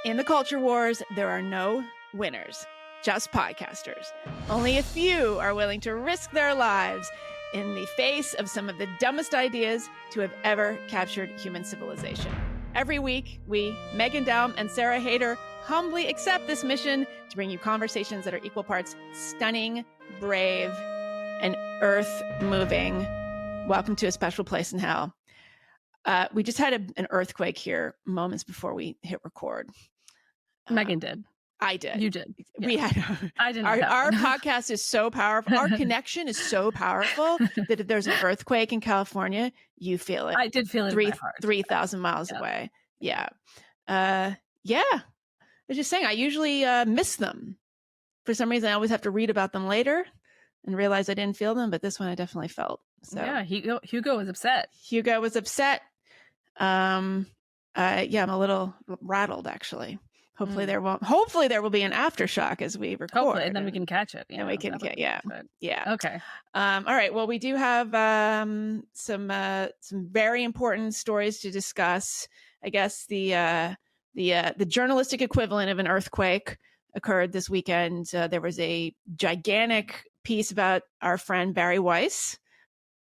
In the culture wars, there are no winners, just podcasters. Only a few are willing to risk their lives in the face of some of the dumbest ideas to have ever captured human civilization. Every week, we, Megan Daum and Sarah Hayter, humbly accept this mission to bring you conversations that are equal parts stunning, brave, and earth-moving. Welcome to A Special Place in Hell. We just had an earthquake here moments before we hit record. Megan did. I did. You did. Yeah. We had. I didn't. Our podcast is so powerful. Our connection is so powerful that if there's an earthquake in California, you feel it. I did feel it. 3,000 miles away. Yeah. I was just saying, I usually miss them. For some reason, I always have to read about them later and realize I didn't feel them. But this one I definitely felt. So yeah, Hugo was upset. Hugo was upset. I'm a little rattled, actually. Hopefully there will be an aftershock as we record. Hopefully, and then we can catch it. And we can get, yeah. Okay. All right. Well, we do have some very important stories to discuss. I guess the journalistic equivalent of an earthquake occurred this weekend. There was a gigantic piece about our friend Bari Weiss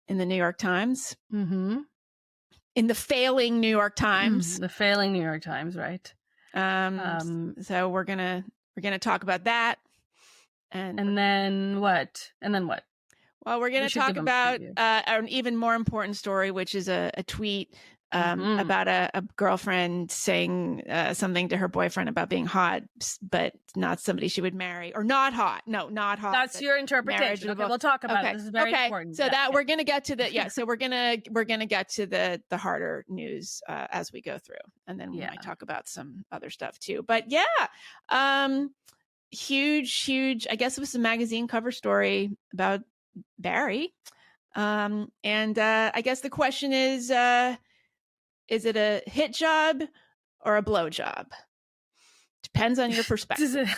in the New York Times. Mm-hmm. In the failing New York Times. The failing New York Times, right? So we're gonna talk about that, and then what? Well, we're gonna talk about an even more important story, which is a tweet about a girlfriend saying something to her boyfriend about being hot, but not somebody she would marry, or not hot. No, not hot. That's your interpretation. Okay, we'll talk about it. This is very important. So that we're gonna get to the So we're gonna get to the harder news as we go through, and then we might talk about some other stuff too. But huge. I guess it was a magazine cover story about Bari, and I guess the question is it a hit job or a blow job? Depends on your perspective.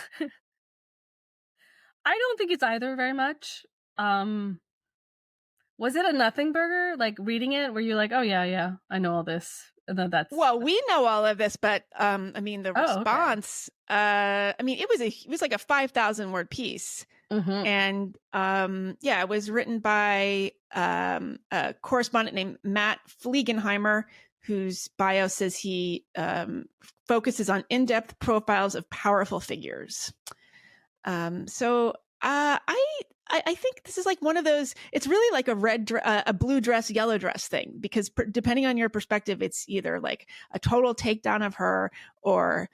I don't think it's either very much. Was it a nothing burger? Like reading it, where you're like, oh yeah, I know all this. And then that's we know all of this, but the response. Okay. It was like a 5,000 word piece, and it was written by a correspondent named Matt Fliegenheimer, whose bio says he focuses on in-depth profiles of powerful figures. So I think this is like one of those. It's really like a blue dress, yellow dress thing, because depending on your perspective, it's either like a total takedown of her or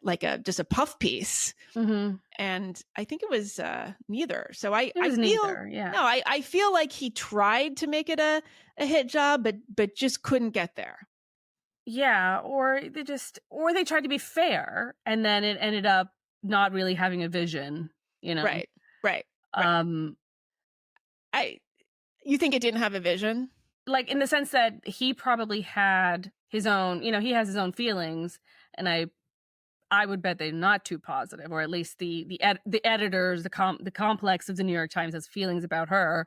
like just a puff piece. Mm-hmm. And I think it was neither. So I feel like he tried to make it a hit job, but just couldn't get there. Yeah, or they tried to be fair, and then it ended up not really having a vision. You know, right. You think it didn't have a vision? Like in the sense that he probably had his own, he has his own feelings, and I would bet they're not too positive, or at least the editors, the complex of the New York Times has feelings about her.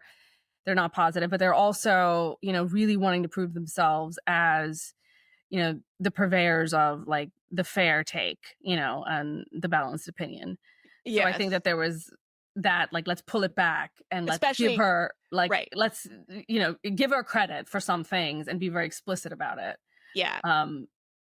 They're not positive, but they're also, really wanting to prove themselves as, the purveyors of like the fair take, and the balanced opinion. Yes. So I think that there was that, like, let's pull it back and let's give her let's, give her credit for some things and be very explicit about it. Yeah.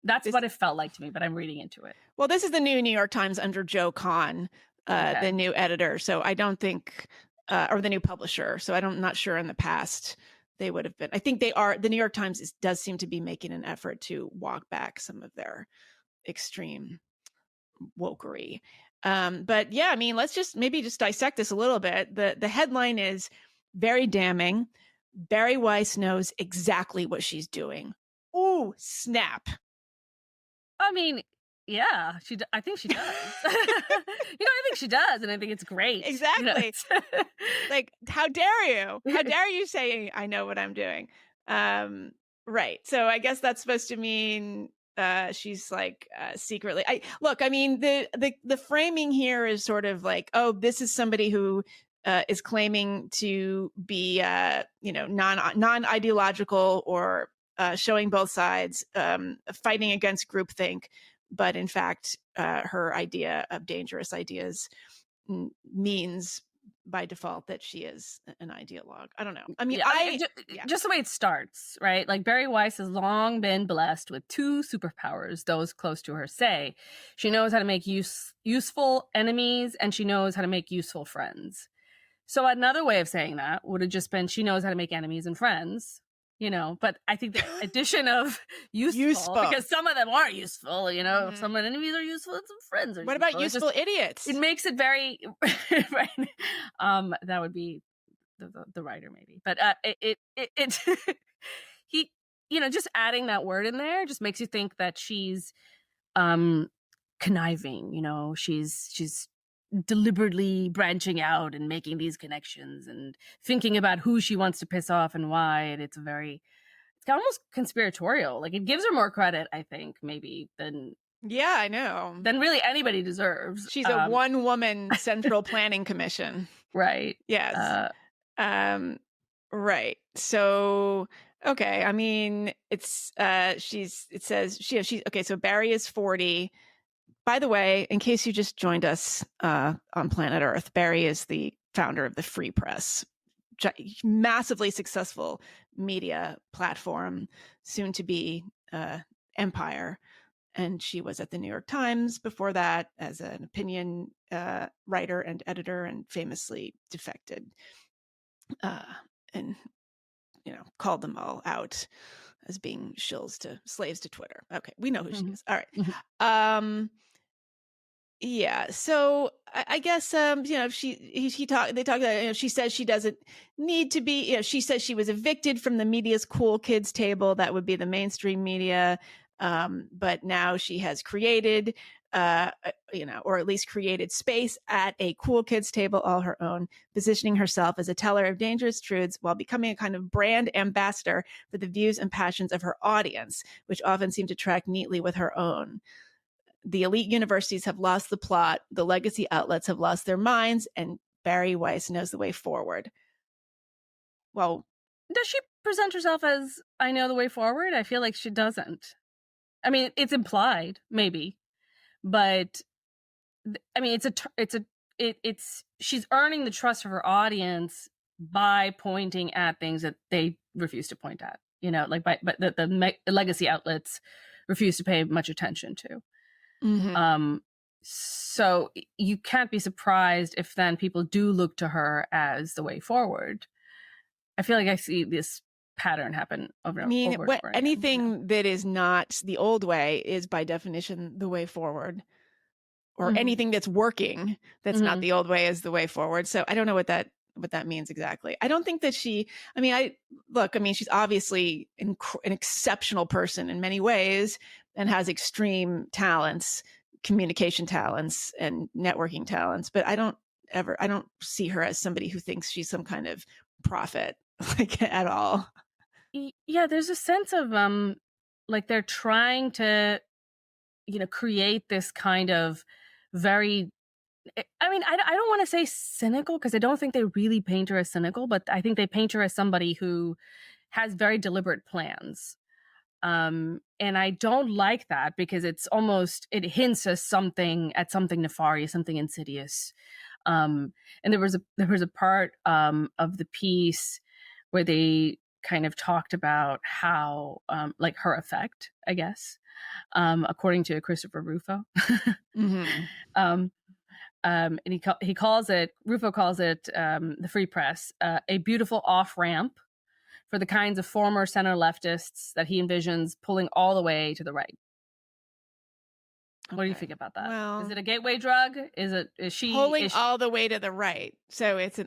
That's what it felt like to me, but I'm reading into it. Well, this is the new New York Times under Joe Kahn, the new editor. So I don't think, or the new publisher. So I'm not sure in the past they would have been. I think they are. The New York Times does seem to be making an effort to walk back some of their extreme wokery. But yeah, let's just dissect this a little bit. The headline is very damning. Bari Weiss knows exactly what she's doing. Ooh, snap. Yeah, I think she does. I think she does, and I think it's great. Exactly. Like, how dare you? How dare you say I know what I'm doing? Right. So I guess that's supposed to mean she's like secretly. The framing here is sort of like, oh, this is somebody who is claiming to be non-ideological or showing both sides, fighting against groupthink, but in fact, her idea of dangerous ideas means by default that she is an ideologue. I don't know. I mean, just the way it starts, right? Like Bari Weiss has long been blessed with 2 superpowers, those close to her say. She knows how to make useful enemies, and she knows how to make useful friends. So another way of saying that would have just been she knows how to make enemies and friends, but I think the addition of useful, because some of them are useful, some enemies are useful and some friends are useful. What about useful idiots? It makes it very, right. That would be the writer maybe, but it he, just adding that word in there just makes you think that she's conniving, she's deliberately branching out and making these connections and thinking about who she wants to piss off and why. And it's almost conspiratorial. Like, it gives her more credit, I think, maybe than I know, than really anybody deserves. She's a one-woman central planning commission, right? Yes. Right. So, okay. I mean, it says she's okay. So Bari is 40. By the way, in case you just joined us on planet Earth, Bari is the founder of the Free Press, massively successful media platform, soon to be empire. And she was at the New York Times before that as an opinion writer and editor, and famously defected and called them all out as being slaves to Twitter. Okay, we know who she is. All right. Yeah. So I guess they talk about, she says she doesn't need to be, she says she was evicted from the media's cool kids table. That would be the mainstream media. But now she has created or at least created space at a cool kids table all her own, positioning herself as a teller of dangerous truths while becoming a kind of brand ambassador for the views and passions of her audience, which often seem to track neatly with her own. The elite universities have lost the plot, the legacy outlets have lost their minds, and Bari Weiss knows the way forward. Well, does she present herself as I know the way forward? I feel like she doesn't. I mean, it's implied, maybe, but I mean, she's earning the trust of her audience by pointing at things that they refuse to point at, but the legacy outlets refuse to pay much attention to. Mm-hmm. So you can't be surprised if then people do look to her as the way forward. I feel like I see this pattern happen over and over. Anything that is not the old way is by definition the way forward, or anything that's working that's not the old way is the way forward. So I don't know what that means exactly. I don't think that she's obviously an exceptional person in many ways and has extreme talents, communication talents and networking talents, but I don't see her as somebody who thinks she's some kind of prophet, like, at all. Yeah, there's a sense of like they're trying to create this kind of very, I mean, I don't want to say cynical, because I don't think they really paint her as cynical, but I think they paint her as somebody who has very deliberate plans. And I don't like that, because it hints at something nefarious, something insidious. And there was a part of the piece where they kind of talked about how like her effect, I guess, according to Christopher Rufo. And Rufo calls it the Free Press, a beautiful off-ramp for the kinds of former center leftists that he envisions pulling all the way to the right. Okay. What do you think about that? Well, is it a gateway drug? Is she pulling all the way to the right? So it's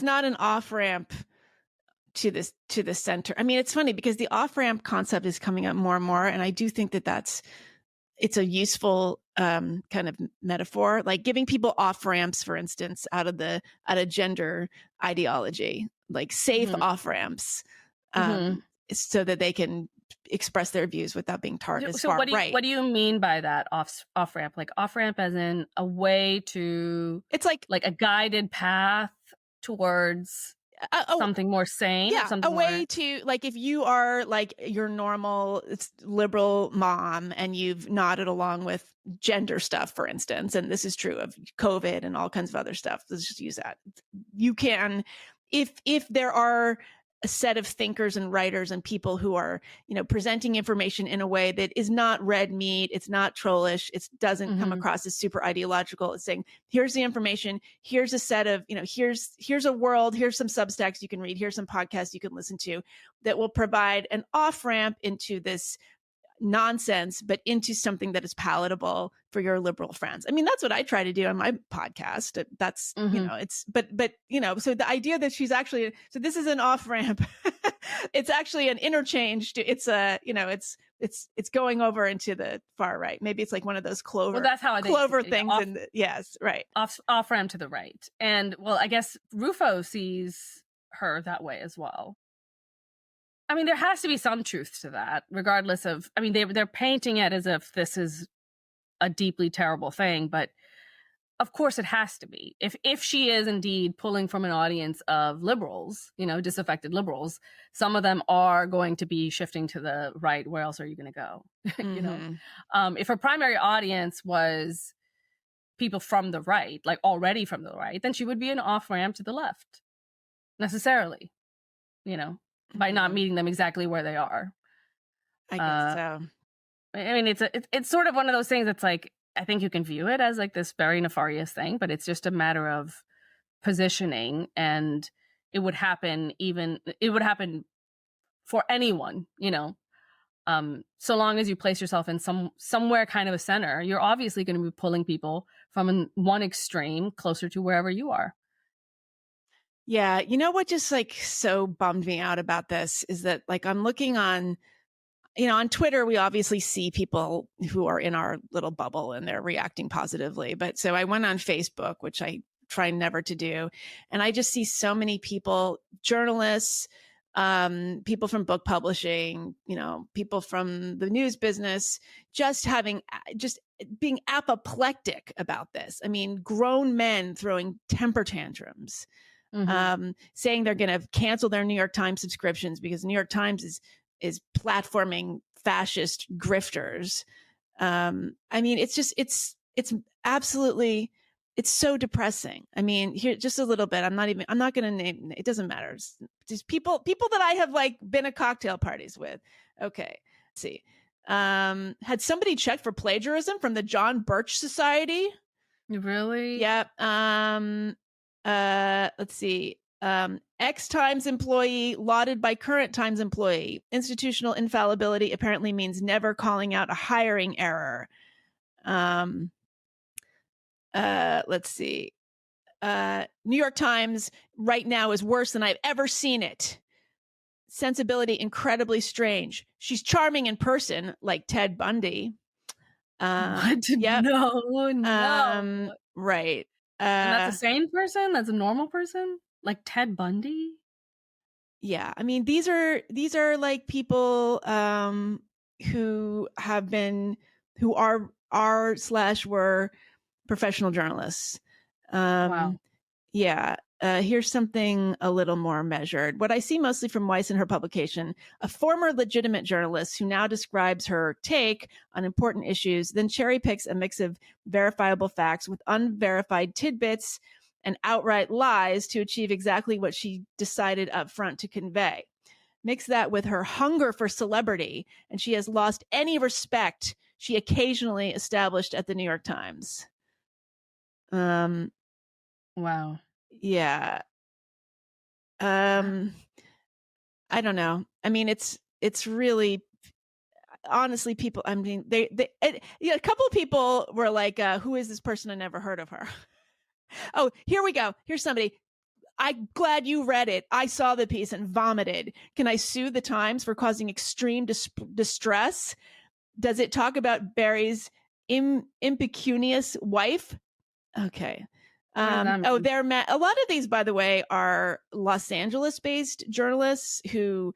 not an off-ramp to the center. I mean, it's funny because the off-ramp concept is coming up more and more, and I do think that it's a useful kind of metaphor, like giving people off-ramps, for instance, out of gender ideology, like safe off-ramps, so that they can express their views without being tarred as far right. What do you mean by that off-ramp? Like off-ramp as in a way to, it's like a guided path towards something more sane. Yeah, something a way to, like, if you are like your normal liberal mom and you've nodded along with gender stuff, for instance, and this is true of COVID and all kinds of other stuff. Let's just use that. You can, if there are a set of thinkers and writers and people who are, presenting information in a way that is not red meat, it's not trollish, it doesn't come across as super ideological. It's saying, here's the information, here's a set of, here's a world, here's some Substacks you can read, here's some podcasts you can listen to that will provide an off ramp into this nonsense, but into something that is palatable for your liberal friends. I mean, that's what I try to do on my podcast. That's, so the idea that she's actually, so this is an off ramp. It's actually an interchange to, it's going over into the far right. Maybe it's like one of those clover. Well, that's how I think clover things. Yes, right. Off ramp to the right. And well, I guess Rufo sees her that way as well. I mean, there has to be some truth to that, regardless of, I mean, they're painting it as if this is a deeply terrible thing, but of course it has to be. If she is indeed pulling from an audience of liberals, disaffected liberals, some of them are going to be shifting to the right. Where else are you going to go? If her primary audience was people from the right, like already from the right, then she would be an off ramp to the left, necessarily, by not meeting them exactly where they are. I guess so. I mean, it's sort of one of those things that's like, I think you can view it as like this very nefarious thing, but it's just a matter of positioning, and it would happen for anyone, so long as you place yourself in somewhere kind of a center, you're obviously going to be pulling people from one extreme closer to wherever you are. Yeah. You know what just like so bummed me out about this is that, like, I'm looking on Twitter, we obviously see people who are in our little bubble and they're reacting positively. But so I went on Facebook, which I try never to do. And I just see so many people, journalists, people from book publishing, people from the news business, just being apoplectic about this. I mean, grown men throwing temper tantrums. Saying they're going to cancel their New York Times subscriptions because New York Times is platforming fascist grifters. I mean, it's absolutely, it's so depressing. I mean, here, just a little bit. I'm not going to name, it doesn't matter. It's just people that I have like been at cocktail parties with. Okay. Let's see. Had somebody checked for plagiarism from the John Birch Society? Really? Yep. Let's see. Ex-Times employee lauded by current Times employee. Institutional infallibility apparently means never calling out a hiring error. Let's see. New York Times right now is worse than I've ever seen it. Sensibility incredibly strange. She's charming in person, like Ted Bundy. What? Yep. No. Right. And that's a sane person? That's a normal person? Like Ted Bundy? Yeah. I mean, these are like people who were professional journalists. Wow. Yeah. Here's something a little more measured. What I see mostly from Weiss and her publication, a former legitimate journalist who now describes her take on important issues, then cherry picks a mix of verifiable facts with unverified tidbits and outright lies to achieve exactly what she decided up front to convey. Mix that with her hunger for celebrity, and she has lost any respect she occasionally established at the New York Times. Wow. Yeah. I don't know. I mean, it's really, honestly, people, I mean, a couple of people were like, who is this person? I never heard of her. Oh, here we go. Here's somebody. I'm glad you read it. I saw the piece and vomited. Can I sue the Times for causing extreme distress? Does it talk about Bari's impecunious wife? Okay. A lot of these, by the way, are Los Angeles-based journalists who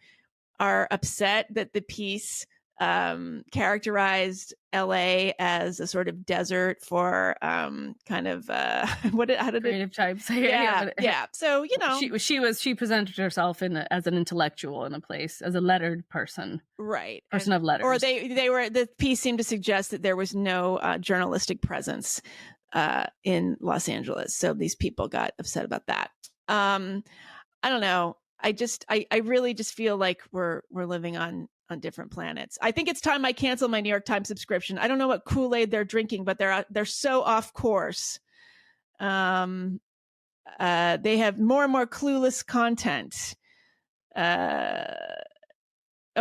are upset that the piece characterized LA as a sort of desert for kind of how did creative types. Yeah. So, you know, she presented herself as an intellectual in a place, as a lettered person. Right. Person of letters. Or the piece seemed to suggest that there was no journalistic presence in Los Angeles. So these people got upset about that. I don't know. I really just feel like we're living on different planets. I think it's time I cancel my New York Times subscription. I don't know what Kool-Aid they're drinking, but they're so off course. They have more and more clueless content. Oh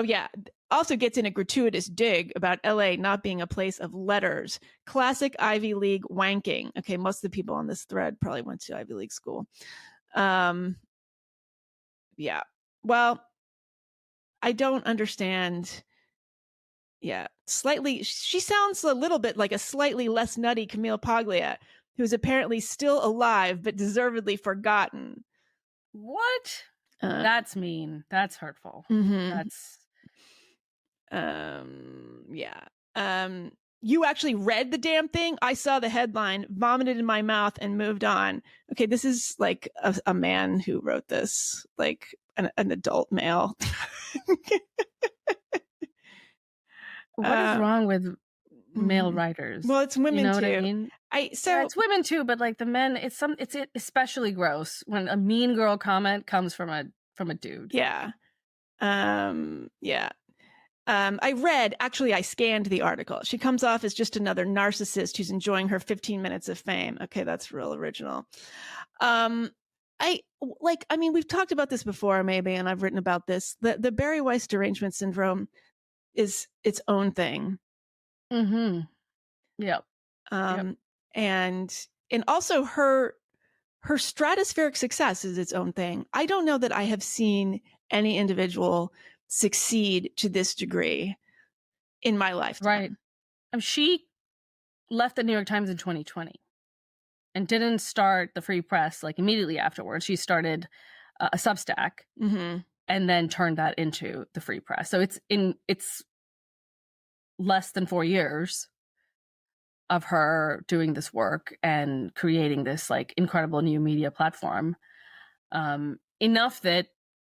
yeah. Also gets in a gratuitous dig about LA not being a place of letters. Classic Ivy League wanking. Okay, most of the people on this thread probably went to Ivy League school. Yeah. Well, I don't understand. Yeah. She sounds a little bit like a slightly less nutty Camille Paglia, who's apparently still alive but deservedly forgotten. What? That's mean. That's hurtful. Mm-hmm. That's yeah. You actually read the damn thing? I saw the headline, vomited in my mouth, and moved on. Okay, this is like a man who wrote this, like an adult male. What is wrong with male writers? Well, it's women, you know too. What I mean? Yeah, it's women too, but like the men, it's especially gross when a mean girl comment comes from a dude. Yeah. Yeah. I scanned the article. She comes off as just another narcissist who's enjoying her 15 minutes of fame. Okay, that's real original. We've talked about this before, maybe, and I've written about this. The Bari Weiss derangement syndrome is its own thing. Mm-hmm. Yep. And also her stratospheric success is its own thing. I don't know that I have seen any individual succeed to this degree in my lifetime. Right. She left the New York Times in 2020 and didn't start the Free Press like immediately afterwards. She started a Substack and then turned that into the Free Press. So it's less than 4 years of her doing this work and creating this like incredible new media platform. Enough that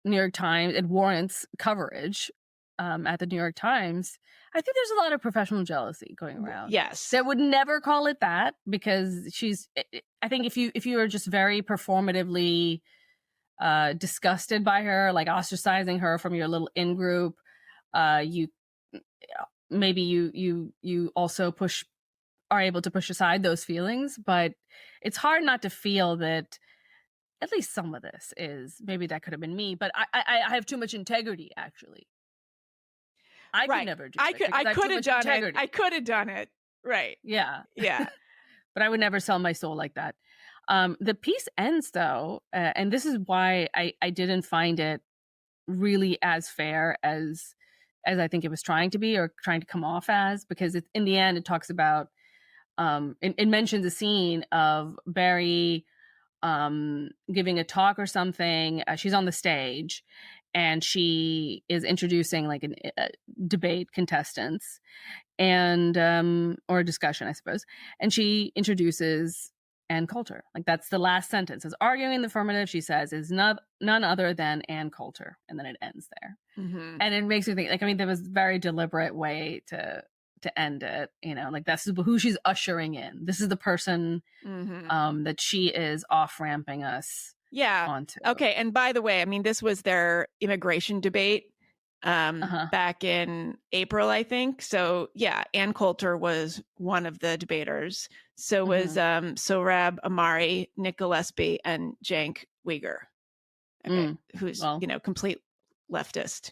New York Times, it warrants coverage at the New York Times. I think there's a lot of professional jealousy going around. Yes. That would never call it that, because I think if you are just very performatively disgusted by her, like ostracizing her from your little in-group, you also are able to push aside those feelings, but it's hard not to feel that at least some of this is, maybe that could have been me, but I have too much integrity, actually. I could never do it. I could have done it. I could have done it. Right. Yeah. Yeah. But I would never sell my soul like that. The piece ends, though, and this is why I didn't find it really as fair as I think it was trying to be, or trying to come off as, because in the end, it talks about, it mentions a scene of Bari giving a talk or something. She's on the stage and she is introducing like a debate contestants and or a discussion, I suppose. And she introduces Ann Coulter. Like, that's the last sentence. Is arguing in the affirmative, she says, is none other than Ann Coulter. And then it ends there. Mm-hmm. And it makes me think, like, I mean, there was a very deliberate way to end it, you know, like that's who she's ushering in. This is the person that she is off-ramping us onto. Okay. And by the way, I mean, this was their immigration debate back in April, I think. So yeah, Ann Coulter was one of the debaters. So was Sohrab Ahmari, Nick Gillespie, and Cenk Uygur, who's complete leftist.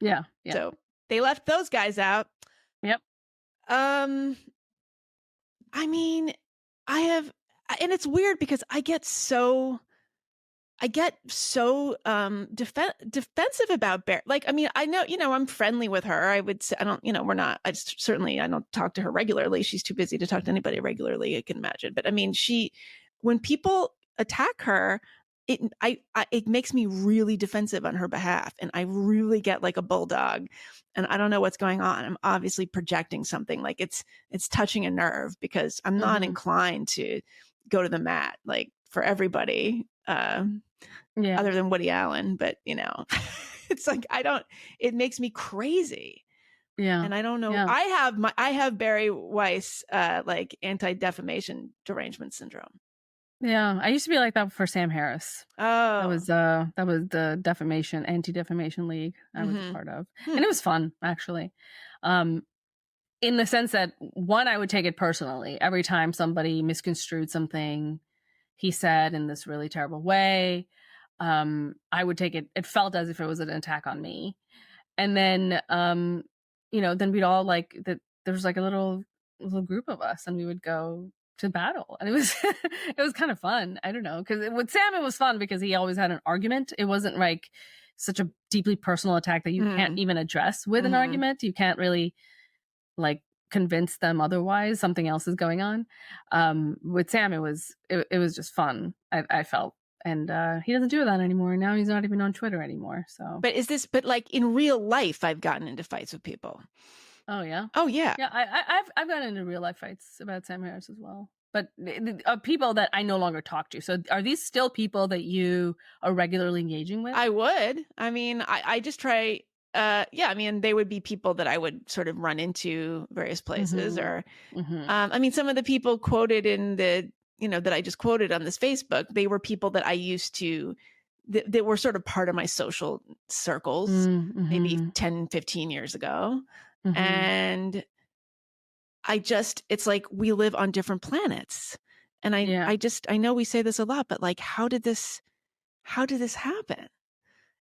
Yeah. So they left those guys out. Yep. I mean, and it's weird because I get so defensive about Bear. Like, I mean, I know, I'm friendly with her. I would say, I don't talk to her regularly. She's too busy to talk to anybody regularly, I can imagine. But I mean, when people attack her, it makes me really defensive on her behalf, and I really get like a bulldog, and I don't know what's going on. I'm obviously projecting something, like it's touching a nerve, because I'm not inclined to go to the mat like for everybody, other than Woody Allen, but it's like it makes me crazy. Yeah. And I don't know. Yeah. I have Bari Weiss like anti-defamation derangement syndrome. Yeah, I used to be like that for Sam Harris. Oh, that was the defamation, anti-defamation league I was a part of, and it was fun actually, in the sense that, one, I would take it personally every time somebody misconstrued something he said in this really terrible way. I would take it. It felt as if it was an attack on me, and then then we'd all like that. There was like a little group of us, and we would go to battle, and it was it was kind of fun. I don't know, because with Sam it was fun because he always had an argument. It wasn't like such a deeply personal attack that you can't even address with an argument. You can't really like convince them otherwise something else is going on. With Sam it was just fun, I felt. And he doesn't do that anymore. Now he's not even on Twitter anymore. So but like in real life I've gotten into fights with people. Oh yeah. Oh yeah. Yeah, I've gotten into real life fights about Sam Harris as well. But people that I no longer talk to. So are these still people that you are regularly engaging with? I would. I mean, I just try. I mean, they would be people that I would sort of run into various places, or I mean, some of the people quoted in the that I just quoted on this Facebook, they were people that I used to. That were sort of part of my social circles, maybe 10, 15 years ago. And it's like we live on different planets. And I know we say this a lot, but like, how did this happen?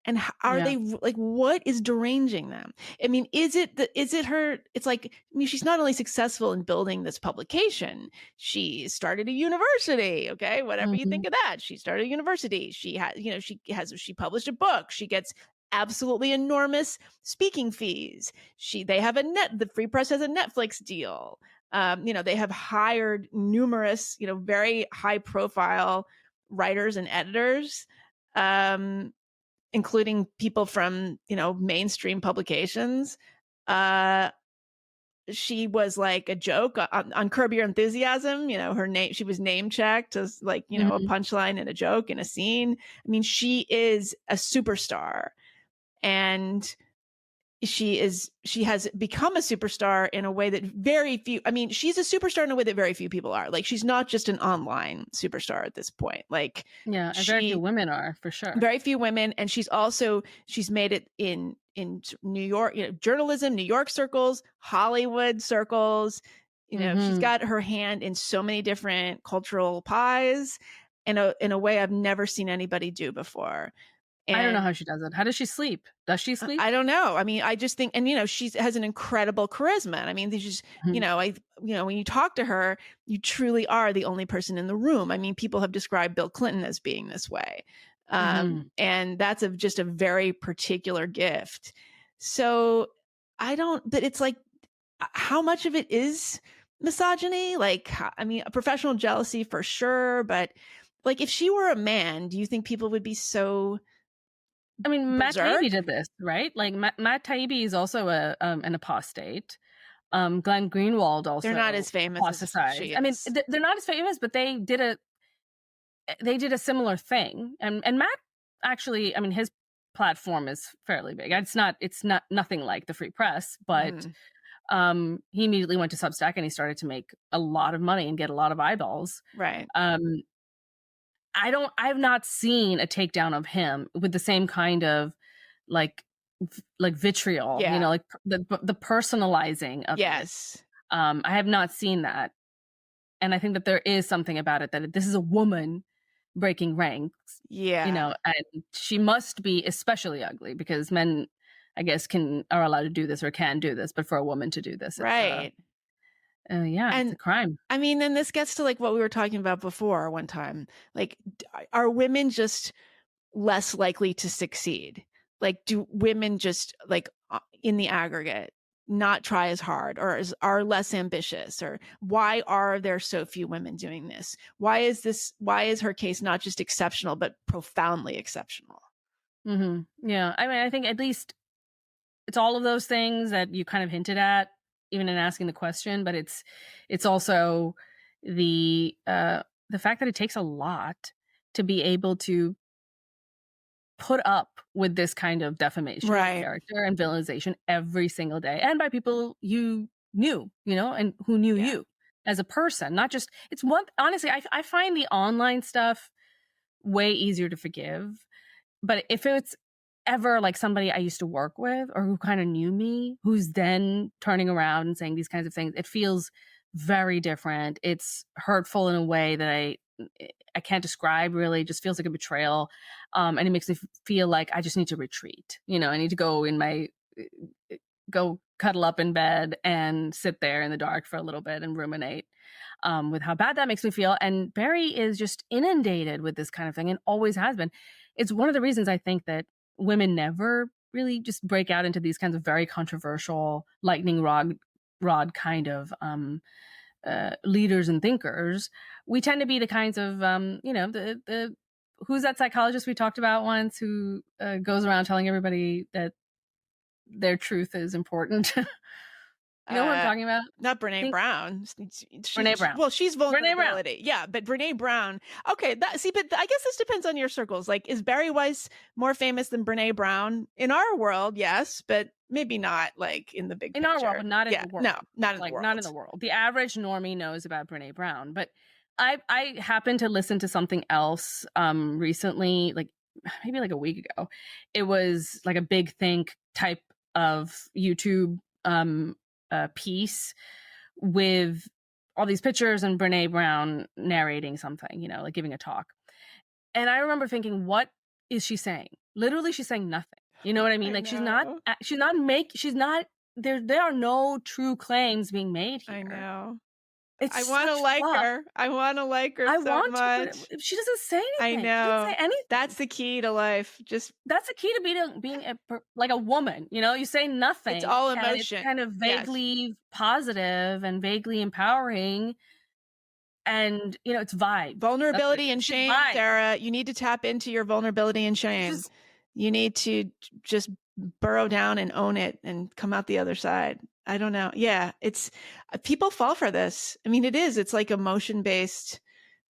And are they like, what is deranging them? I mean, is it her? It's like, I mean, she's not only successful in building this publication, she started a university. Okay. Whatever you think of that. She started a university. She she published a book. She gets absolutely enormous speaking fees. They have the Free Press has a Netflix deal. They have hired numerous, very high profile writers and editors, including people from, mainstream publications. She was like a joke on Curb Your Enthusiasm. Her name, she was name checked as like, a punchline and a joke in a scene. I mean, she is a superstar, and she has become a superstar in a way that very few, I mean, she's a superstar in a way that very few people are. Like, she's not just an online superstar at this point. Like, and very few women are, for sure. Very few women. And she's made it in New York, journalism, New York circles, Hollywood circles. She's got her hand in so many different cultural pies in a way I've never seen anybody do before. And I don't know how she does it. How does she sleep? Does she sleep? I don't know. I mean, I just think, and she has an incredible charisma. I mean, just when you talk to her, you truly are the only person in the room. I mean, people have described Bill Clinton as being this way, and that's just a very particular gift. So but it's like, how much of it is misogyny? Like, I mean, a professional jealousy for sure, but like, if she were a man, do you think people would be so? I mean, Matt Taibbi did this, right? Like, Matt Taibbi is also an apostate. Glenn Greenwald also. They're not as famous as she is. I mean, they're not as famous, but they did a similar thing. And Matt actually, I mean, his platform is fairly big. It's not nothing like the Free Press, but he immediately went to Substack and he started to make a lot of money and get a lot of eyeballs. Right. I've not seen a takedown of him with the same kind of like vitriol, like the personalizing of yes. it. I have not seen that. And I think that there is something about it, that this is a woman breaking ranks. Yeah. And she must be especially ugly, because men, I guess, are allowed to do this or can do this, but for a woman to do this, right. It's a crime. I mean, then this gets to like what we were talking about before one time. Like, are women just less likely to succeed? Like, do women just, like, in the aggregate, not try as hard or are less ambitious? Or why are there so few women doing this? Why is her case not just exceptional, but profoundly exceptional? Yeah. I mean, I think at least it's all of those things that you kind of hinted at, even in asking the question, but it's also the fact that it takes a lot to be able to put up with this kind of defamation of character and villainization every single day, and by people you knew, and who knew you as a person, not just, it's one, honestly, I find the online stuff way easier to forgive. But if it's ever like somebody I used to work with or who kind of knew me, who's then turning around and saying these kinds of things, it feels very different. It's hurtful in a way that I can't describe, really. It just feels like a betrayal. And it makes me feel like I just need to retreat. I need to go cuddle up in bed and sit there in the dark for a little bit and ruminate with how bad that makes me feel. And Bari is just inundated with this kind of thing and always has been. It's one of the reasons I think that women never really just break out into these kinds of very controversial lightning rod kind of leaders and thinkers. We tend to be the kinds of, the who's that psychologist we talked about once who goes around telling everybody that their truth is important. You know what I'm talking about? Not Brene Brown. Brene Brown. Well, she's vulnerability. Yeah, but Brene Brown. Okay, but I guess this depends on your circles. Like, is Bari Weiss more famous than Brene Brown? In our world, yes, but maybe not like in the big picture. In our world, but not in the world. No, not in the world. Not in the world. The average normie knows about Brene Brown. But I happened to listen to something else recently, like maybe like a week ago. It was like a big think type of YouTube piece with all these pictures and Brene Brown narrating something, like giving a talk. And I remember thinking, what is she saying? Literally, she's saying nothing. You know what I mean? Like, there are no true claims being made here. I know. I want to like her. I want to like her so much. But she doesn't say anything. I know. She doesn't say anything. That's the key to life. That's the key to being like a woman. You say nothing. It's all emotion. It's kind of vaguely positive and vaguely empowering. And, it's vibe. Vulnerability and shame, Sarah. You need to tap into your vulnerability and shame. You need to just burrow down and own it and come out the other side. I don't know. Yeah, it's people fall for this. I mean, it's like emotion-based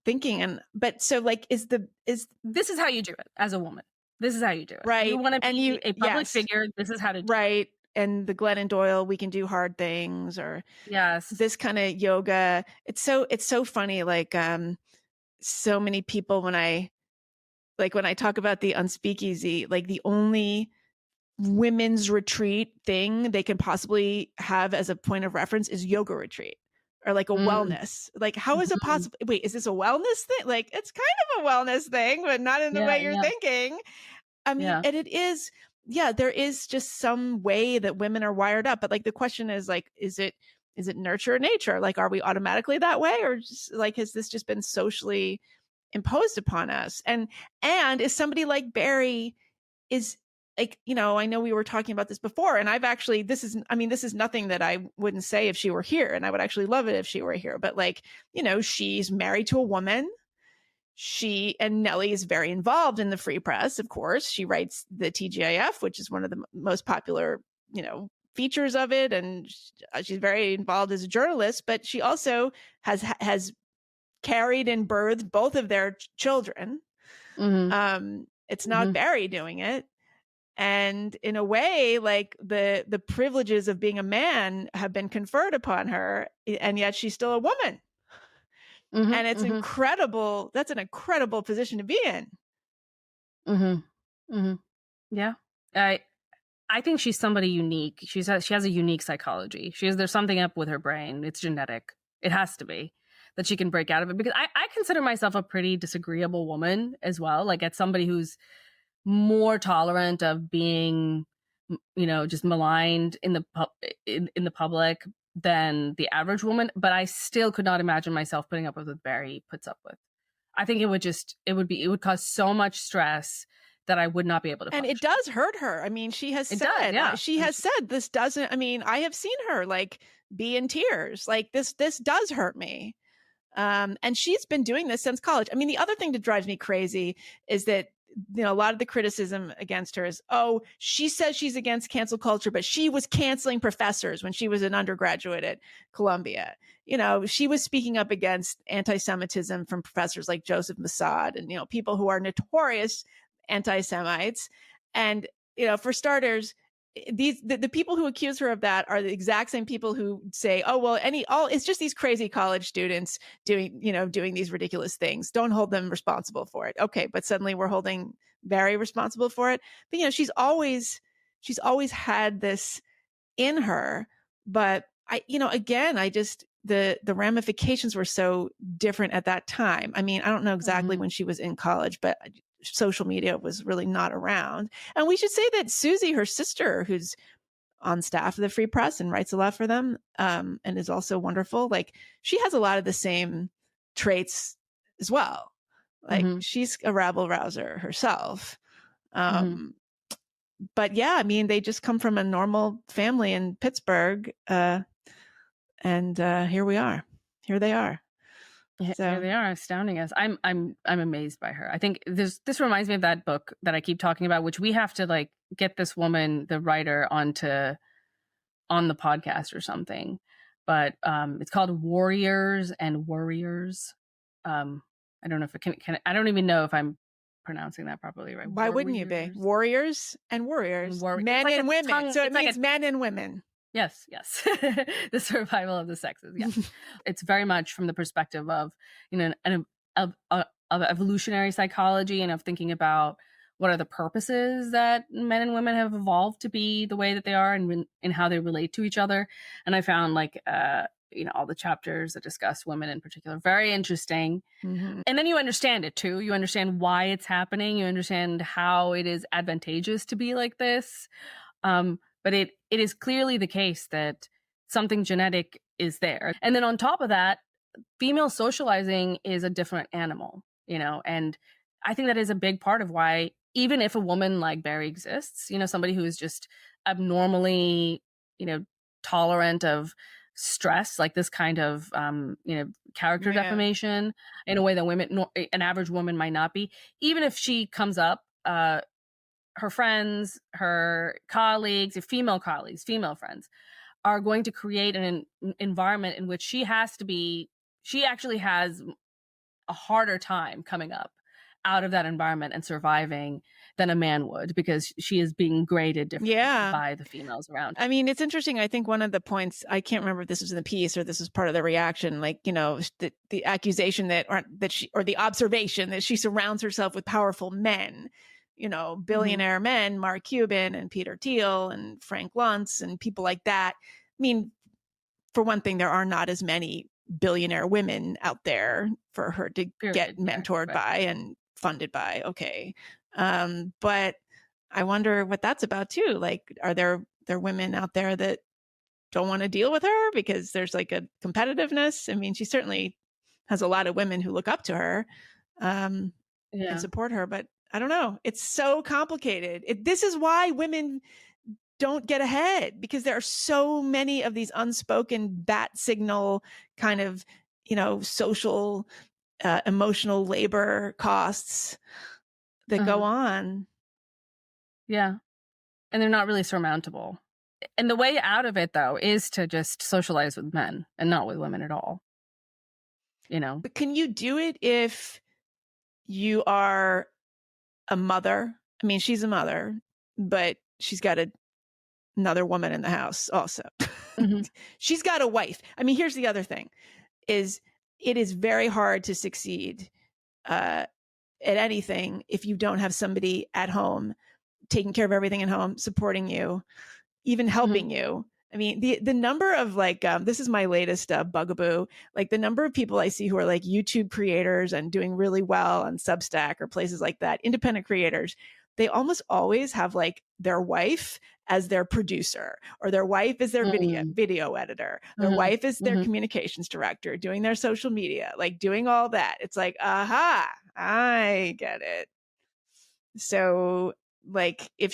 thinking. But so like, this is how you do it as a woman. This is how you do it. Right. You want to be a public figure. This is how to do it. And the Glennon Doyle, we can do hard things, or this kind of yoga. It's so funny. Like, so many people when I talk about the Unspeakeasy, like the only women's retreat thing they can possibly have as a point of reference is yoga retreat or like a wellness. Like, how is it possible? Wait, is this a wellness thing? Like, it's kind of a wellness thing, but not in the way you're thinking. I mean, and it is, there is just some way that women are wired up. But like, the question is like, is it nurture or nature? Like, are we automatically that way? Or just like, has this just been socially imposed upon us? And is somebody like Bari is like, I know we were talking about this before, and I've actually, this is nothing that I wouldn't say if she were here, and I would actually love it if she were here. But like, she's married to a woman. And Nellie is very involved in the free press, of course. She writes the TGIF, which is one of the most popular, features of it. And she's very involved as a journalist, but she also has carried and birthed both of their children. It's not Bari doing it. And in a way, like the privileges of being a man have been conferred upon her, and yet she's still a woman. And it's incredible. That's an incredible position to be in. Yeah. I think she's somebody unique. She has a unique psychology. There's something up with her brain. It's genetic. It has to be that she can break out of it, because I consider myself a pretty disagreeable woman as well. Like, as somebody who's more tolerant of being, just maligned in the public than the average woman, but I still could not imagine myself putting up with what Bari puts up with. I think it would cause so much stress that I would not be able to And function. it does hurt her. I mean, she has said, she has said this doesn't, I mean, I have seen her like be in tears. Like this does hurt me. And she's been doing this since college. I mean, the other thing that drives me crazy is that, you know, a lot of the criticism against her is, oh, she says she's against cancel culture, but she was canceling professors when she was an undergraduate at Columbia. You know, she was speaking up against anti-Semitism from professors like Joseph Mossad and, you know, people who are notorious anti-Semites. And, you know, for starters, the people who accuse her of that are the exact same people who say, oh, well, it's just these crazy college students doing these ridiculous things. Don't hold them responsible for it. Okay. But suddenly we're holding Bari responsible for it. But, you know, she's always had this in her. But the ramifications were so different at that time. I mean, I don't know exactly when she was in college, but social media was really not around. And we should say that Susie, her sister, who's on staff of the Free Press and writes a lot for them, and is also wonderful. Like, she has a lot of the same traits as well. Like, she's a rabble rouser herself. But yeah, I mean, they just come from a normal family in Pittsburgh. And here we are. Here they are. So here they are, astounding us. I'm amazed by her. I think this reminds me of that book that I keep talking about, which we have to like get this woman, the writer, on the podcast or something. But it's called Warriors and Worriers. I don't know if it can I don't even know if I'm pronouncing that properly, right? Why wouldn't you be? Warriors and Worriers. Men and women. So it means men and women. Yes. The survival of the sexes. Yes. It's very much from the perspective of, you know, of evolutionary psychology and of thinking about what are the purposes that men and women have evolved to be the way that they are and how they relate to each other. And I found like, you know, all the chapters that discuss women in particular, very interesting. And then you understand it too. You understand why it's happening. You understand how it is advantageous to be like this. But it is clearly the case that something genetic is there. And then on top of that, female socializing is a different animal, you know, and I think that is a big part of why, even if a woman like Bari exists, you know, somebody who is just abnormally, you know, tolerant of stress, like this kind of, you know, character defamation in a way that an average woman might not be, even if she comes up, her friends, her colleagues, female friends are going to create an environment in which she actually has a harder time coming up out of that environment and surviving than a man would, because she is being graded differently by the females around her. I mean, it's interesting. I think one of the points, I can't remember if this was in the piece or this was part of the reaction, like, you know, the accusation that the observation that she surrounds herself with powerful men, you know, billionaire men, Mark Cuban and Peter Thiel and Frank Luntz and people like that. I mean, for one thing, there are not as many billionaire women out there for her to get mentored by and funded by. Okay. But I wonder what that's about too. Like, are there women out there that don't want to deal with her because there's like a competitiveness? I mean, she certainly has a lot of women who look up to her and support her, but I don't know. It's so complicated. This is why women don't get ahead, because there are so many of these unspoken bat signal kind of, you know, social, emotional labor costs that go on. Yeah. And they're not really surmountable. And the way out of it, though, is to just socialize with men and not with women at all. You know? But can you do it if you are a mother? I mean, she's a mother, but she's got another woman in the house also. She's got a wife. I mean, here's the other thing, is it is very hard to succeed at anything if you don't have somebody at home taking care of everything at home, supporting you, even helping you. I mean, the number of like, this is my latest bugaboo, like the number of people I see who are like YouTube creators and doing really well on Substack or places like that, independent creators, they almost always have like their wife as their producer, or their wife is their video editor. Their wife is their communications director, doing their social media, like doing all that. It's like, aha, I get it. So like if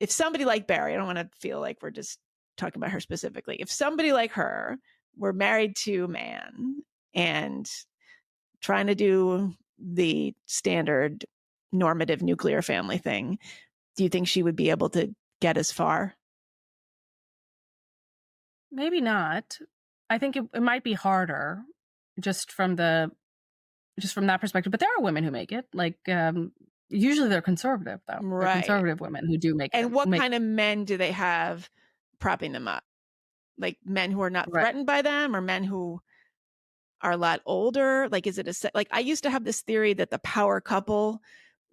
somebody like Bari, I don't want to feel like we're just talking about her specifically. If somebody like her were married to a man and trying to do the standard normative nuclear family thing, do you think she would be able to get as far? Maybe not. I think it might be harder just from that perspective. But there are women who make it. Like usually they're conservative, though. Right. They're conservative women who do make it. And what kind of men do they have propping them up? Like men who are not threatened by them, or men who are a lot older? Like, is it like I used to have this theory that the power couple,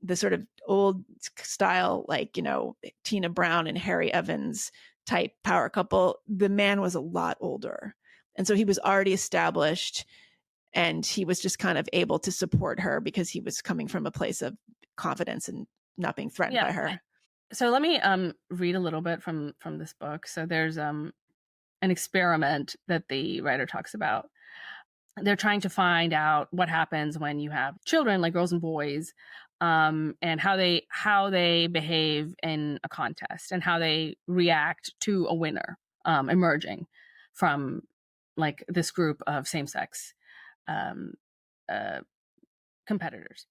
the sort of old style, like, you know, Tina Brown and Harry Evans type power couple, the man was a lot older. And so he was already established and he was just kind of able to support her because he was coming from a place of confidence and not being threatened by her. So let me read a little bit from this book. So there's an experiment that the writer talks about. They're trying to find out what happens when you have children, like girls and boys, and how they behave in a contest and how they react to a winner emerging from like this group of same-sex competitors.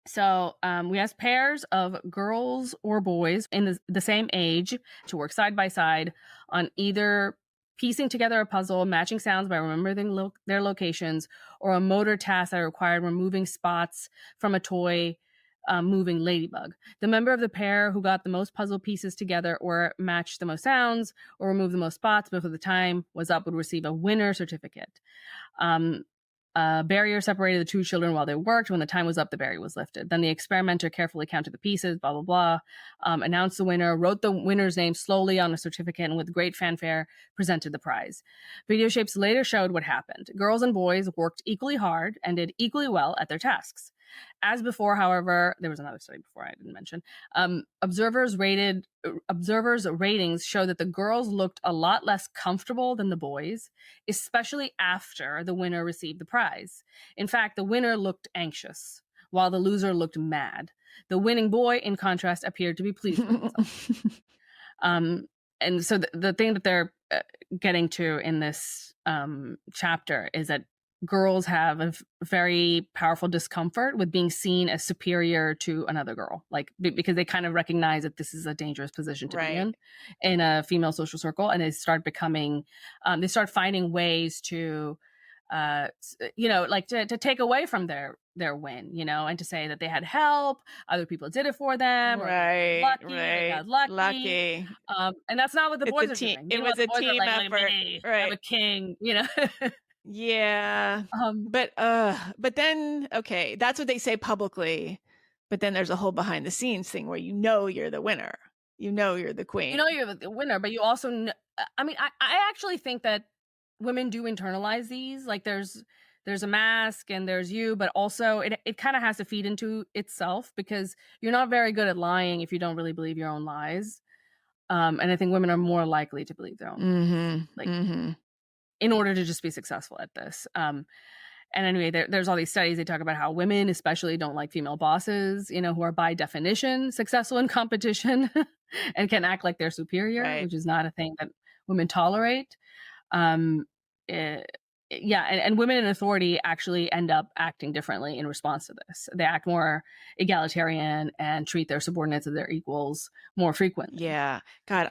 So we asked pairs of girls or boys in the same age to work side by side on either piecing together a puzzle, matching sounds by remembering their locations, or a motor task that required removing spots from a toy moving ladybug. The member of the pair who got the most puzzle pieces together or matched the most sounds or removed the most spots before the time was up would receive a winner certificate. Barrier separated the two children while they worked. When the time was up, the barrier was lifted. Then the experimenter carefully counted the pieces, blah, blah, blah, announced the winner, wrote the winner's name slowly on a certificate, and with great fanfare presented the prize. Videoshapes later showed what happened. Girls and boys worked equally hard and did equally well at their tasks. As before, however, there was another study before I didn't mention. Observers' ratings show that the girls looked a lot less comfortable than the boys, especially after the winner received the prize. In fact, the winner looked anxious, while the loser looked mad. The winning boy, in contrast, appeared to be pleased with himself. And so the thing that they're getting to in this chapter is that girls have a very powerful discomfort with being seen as superior to another girl, like because they kind of recognize that this is a dangerous position to be in a female social circle, and they start finding ways to like to take away from their win, and to say that they had help, other people did it for them, or they got lucky. And that's not what the boys are doing. It was a team effort. I'm a king, Yeah. But then, okay, that's what they say publicly. But then there's a whole behind the scenes thing where you're the winner. You're the queen. You're the winner, but you also know, I actually think that women do internalize these. Like there's a mask and there's you, but also it kind of has to feed into itself, because you're not very good at lying if you don't really believe your own lies. And I think women are more likely to believe their own in order to just be successful at this. And anyway, there's all these studies. They talk about how women especially don't like female bosses, who are by definition successful in competition and can act like they're superior, which is not a thing that women tolerate. And women in authority actually end up acting differently in response to this. They act more egalitarian and treat their subordinates as their equals more frequently. Yeah. God,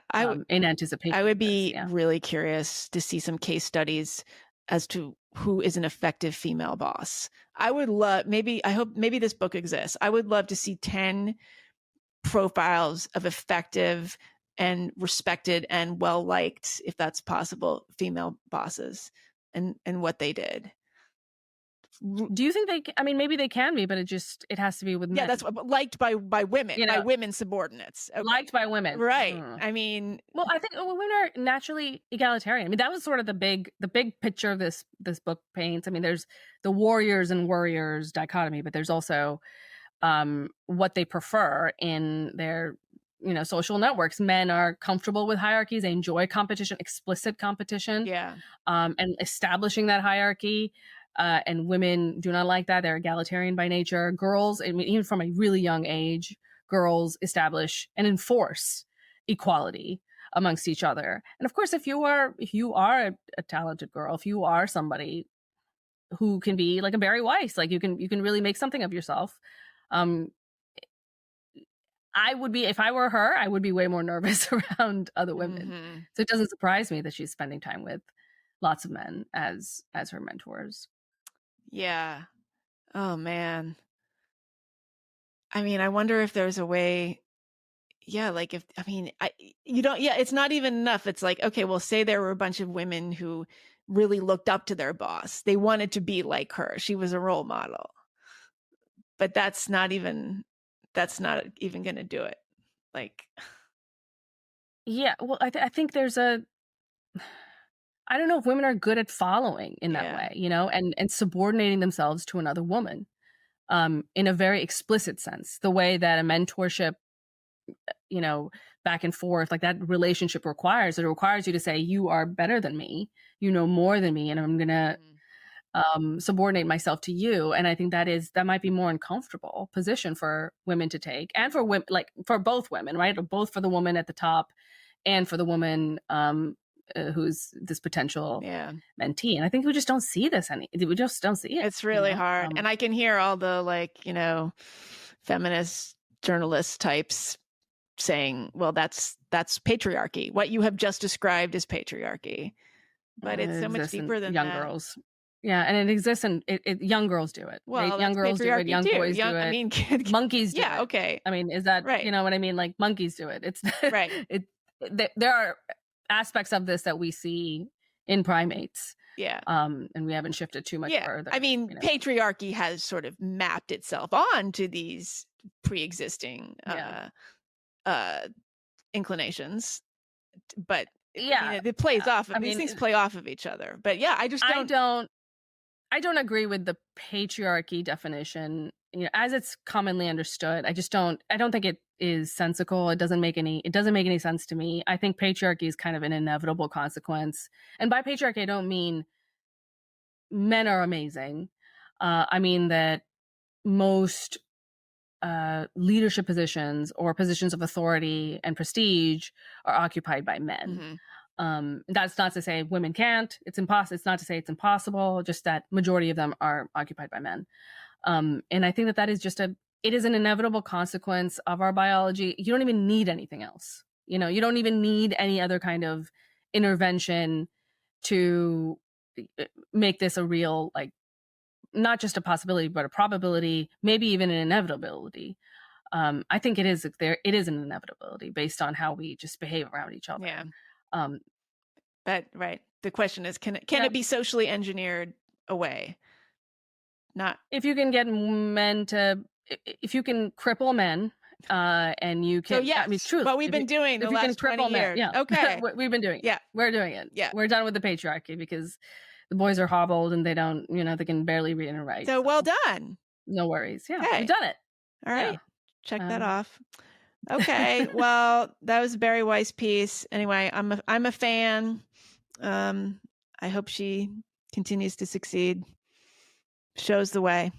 in anticipation. I would be really curious to see some case studies as to who is an effective female boss. I hope this book exists. I would love to see 10 profiles of effective and respected and well-liked, if that's possible, female bosses and what they did. Do you think maybe they can be, but it has to be with men. Yeah, that's liked by women, by women subordinates. Okay. Liked by women. Right. Well, I think women are naturally egalitarian. That was sort of the big picture of this book paints. There's the warriors and worriers dichotomy, but there's also what they prefer in their social networks. Men are comfortable with hierarchies. They enjoy competition, explicit competition. Yeah. And establishing that hierarchy. and women do not like that. They're egalitarian by nature. Girls, I mean, even from a really young age, girls establish and enforce equality amongst each other. And of course, if you are a talented girl, if you are somebody who can be like a Bari Weiss, like you can really make something of yourself. I would be, if I were her, I would be way more nervous around other women. So it doesn't surprise me that she's spending time with lots of men as her mentors. Yeah. Oh man. I mean, I wonder if there's a way. Yeah, like it's not even enough. It's like, okay, well, say there were a bunch of women who really looked up to their boss. They wanted to be like her. She was a role model. But that's not even going to do it. Like, yeah, well, I think there's I don't know if women are good at following in that way, you know, and subordinating themselves to another woman, in a very explicit sense, the way that a mentorship, you know, back and forth, like that relationship requires. It requires you to say, you are better than me, you know more than me, and I'm gonna subordinate myself to you. And I think that might be more uncomfortable position for women to take, and for women, like for both women, right? Both for the woman at the top and for the woman who's this potential mentee. And I think we just don't see this we just don't see it. It's really hard. And I can hear all the, like, you know, feminist journalist types saying, well, that's patriarchy. What you have just described is patriarchy. But it's so much deeper than young girls. Yeah, and it exists, and young girls do it. Well, young girls do it, young boys do it. I mean, monkeys do it. Yeah, okay. I mean, is that right? You know what I mean? Like monkeys do it. It's right. There are aspects of this that we see in primates. Yeah. And we haven't shifted too much further. I mean, patriarchy has sort of mapped itself on to these pre-existing inclinations, but it plays off. These things play off of each other. But yeah, I don't agree with the patriarchy definition, you know, as it's commonly understood. I don't think it is sensical. It doesn't make any sense to me. I think patriarchy is kind of an inevitable consequence. And by patriarchy, I don't mean men are amazing. I mean that most leadership positions or positions of authority and prestige are occupied by men. That's not to say women can't. It's impossible. It's not to say it's impossible. Just that majority of them are occupied by men. And I think that is just it is an inevitable consequence of our biology. You don't even need anything else. You know, you don't even need any other kind of intervention to make this a real, like, not just a possibility, but a probability, maybe even an inevitability. I think it is an inevitability based on how we just behave around each other. Yeah. But right. The question is, can it be socially engineered away? Not if you can get men to, if you can cripple men, and you can. So yes, I mean, truly, what we've been doing the last 20 years. Yeah. Okay, we've been doing it. Yeah, we're doing it. Yeah, we're done with the patriarchy because the boys are hobbled and they don't, you know, they can barely read and write. So well done. No worries. Yeah, we've done it. All right, check that off. Okay, well, that was a Bari Weiss piece. Anyway, I'm a fan. I hope she continues to succeed. Shows the way.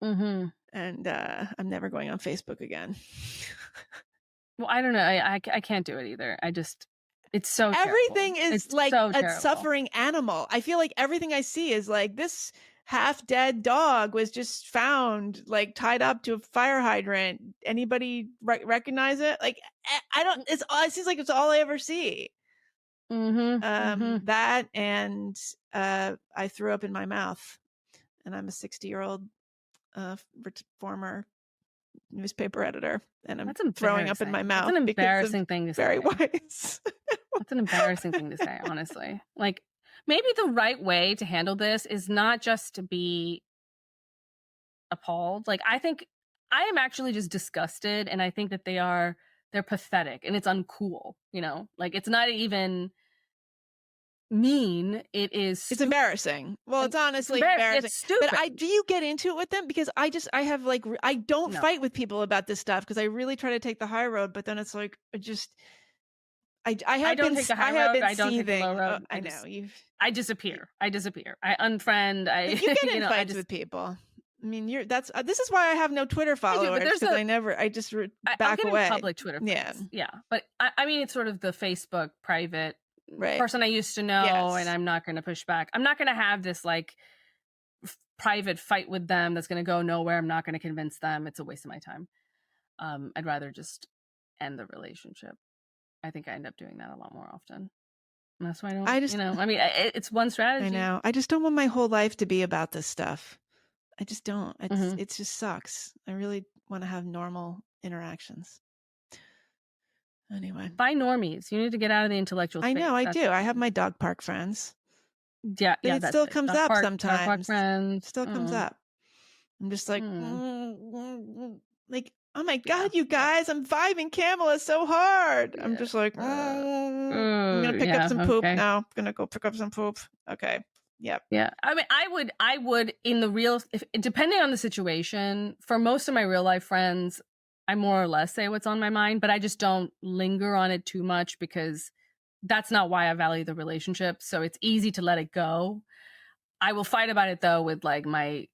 And I'm never going on Facebook again. Well, I don't know. I can't do it either. It's so everything terrible. Is like a suffering animal. I feel like everything I see is like, this half dead dog was just found, like, tied up to a fire hydrant. Anybody recognize it? Like, I don't. It seems like it's all I ever see. That and I threw up in my mouth, and I'm a 60-year-old former newspaper editor, and I'm throwing up in my mouth. That's an embarrassing thing to say. Bari Weiss. That's an embarrassing thing to say, honestly. Like, maybe the right way to handle this is not just to be appalled. Like, I think I am actually just disgusted, and I think that they're pathetic, and it's uncool, you know? Like, it's not even mean. It's embarrassing. Well, it's honestly embarrassing. It's stupid. But do you get into it with them? Because I don't fight with people about this stuff because I really try to take the high road, but then it's like, I don't take the high road. I don't take the low road. I know I disappear. I unfriend. You get in fights with people. I mean, this is why I have no Twitter followers, because I just back away. Public Twitter friends. Yeah. But I mean, it's sort of the Facebook private person I used to know, and I'm not going to push back. I'm not going to have this like private fight with them that's going to go nowhere. I'm not going to convince them. It's a waste of my time. I'd rather just end the relationship. I think I end up doing that a lot more often. And that's why it's one strategy. I know. I just don't want my whole life to be about this stuff. I just don't. It just sucks. I really want to have normal interactions. Anyway. By normies. You need to get out of the intellectual space. I know, I do. I have my dog park friends. Yeah, it still comes up sometimes. Dog park friends. Still comes up. I'm just like, like, oh my God, you guys, I'm vibing Kamala so hard. I'm just like, I'm going to pick up some poop now. I'm going to go pick up some poop. Okay. Yep. Yeah. I mean, I would in the real, depending on the situation, for most of my real life friends, I more or less say what's on my mind, but I just don't linger on it too much because that's not why I value the relationship. So it's easy to let it go. I will fight about it though with like my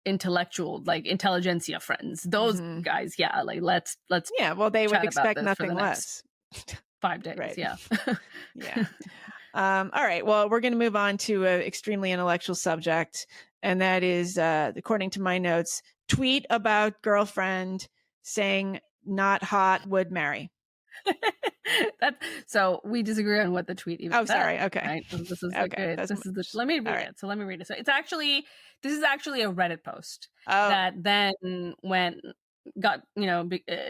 intellectual, like intelligentsia friends. Those guys, yeah, like let's yeah. Well, they would expect nothing less. 5 days, right. Yeah. Yeah. All right. Well, we're going to move on to an extremely intellectual subject, and that is, according to my notes, tweet about girlfriend saying not hot, would marry. So we disagree on what the tweet even said. Sorry. Okay. Right? This is okay. Let me read it. So let me read it. So this is actually a Reddit post that then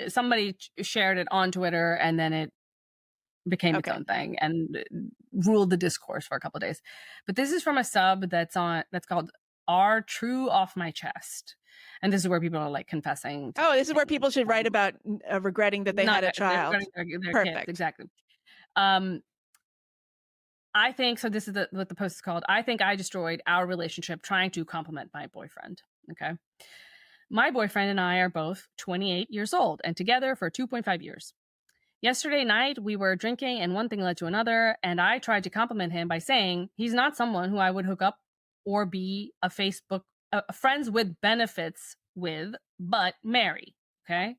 somebody shared it on Twitter, and then it became its own thing and ruled the discourse for a couple of days. But this is from a sub that's called "R True Off My Chest." And this is where people are like confessing. This is where people should write about regretting that they had a child. Their Perfect. Kids, exactly. I think, so this is what the post is called. I think I destroyed our relationship trying to compliment my boyfriend. Okay. My boyfriend and I are both 28 years old and together for 2.5 years. Yesterday night, we were drinking and one thing led to another. And I tried to compliment him by saying he's not someone who I would hook up or be a Facebook friends with benefits with, but marry. Okay.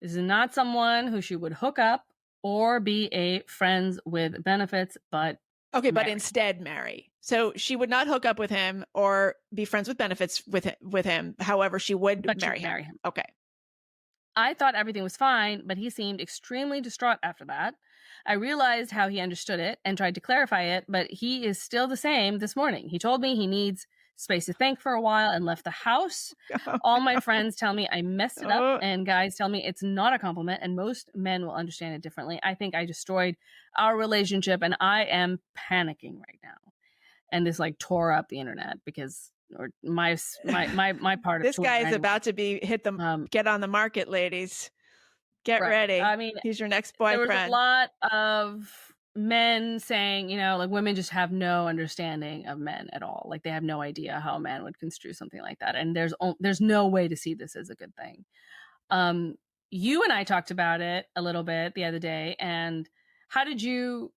This is not someone who she would hook up or be a friends with benefits, but marry. But instead marry. So she would not hook up with him or be friends with benefits with him. However, she would marry him. Okay. I thought everything was fine, but he seemed extremely distraught after that. I realized how he understood it and tried to clarify it, but he is still the same this morning. He told me he needs space to think for a while and left the house. All my friends tell me I messed it up, and guys tell me it's not a compliment, and most men will understand it differently. I think I destroyed our relationship, and I am panicking right now. And this like tore up the internet because, or my part of this guy is about to be get on the market, ladies. Get ready. I mean, he's your next boyfriend. There was a lot of men saying, like women just have no understanding of men at all. Like they have no idea how a man would construe something like that. And there's no way to see this as a good thing. You and I talked about it a little bit the other day. And how did you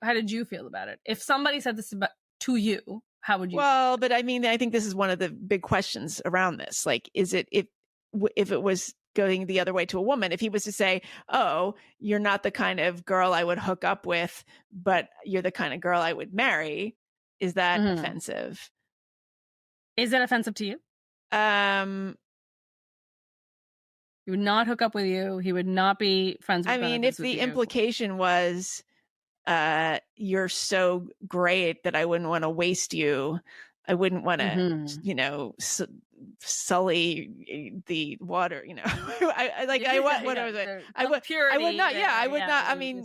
feel about it? If somebody said this to you, how would you? Well, but I mean, I think this is one of the big questions around this. Like, is it, if it was going the other way to a woman, if he was to say, oh, you're not the kind of girl I would hook up with, but you're the kind of girl I would marry, is that offensive? Is it offensive to you? He would not hook up with you. He would not be friends with you. I mean, if the implication was, you're so great that I wouldn't want to waste you. I wouldn't want to, sully the water. I would not. Yeah, I would not. I mean,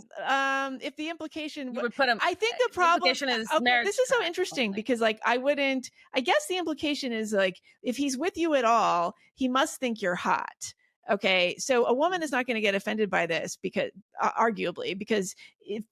if the implication, you would put him. I think the problem is this is so interesting because, like, I guess the implication is like if he's with you at all, he must think you're hot. Okay, so a woman is not going to get offended by this because, arguably, because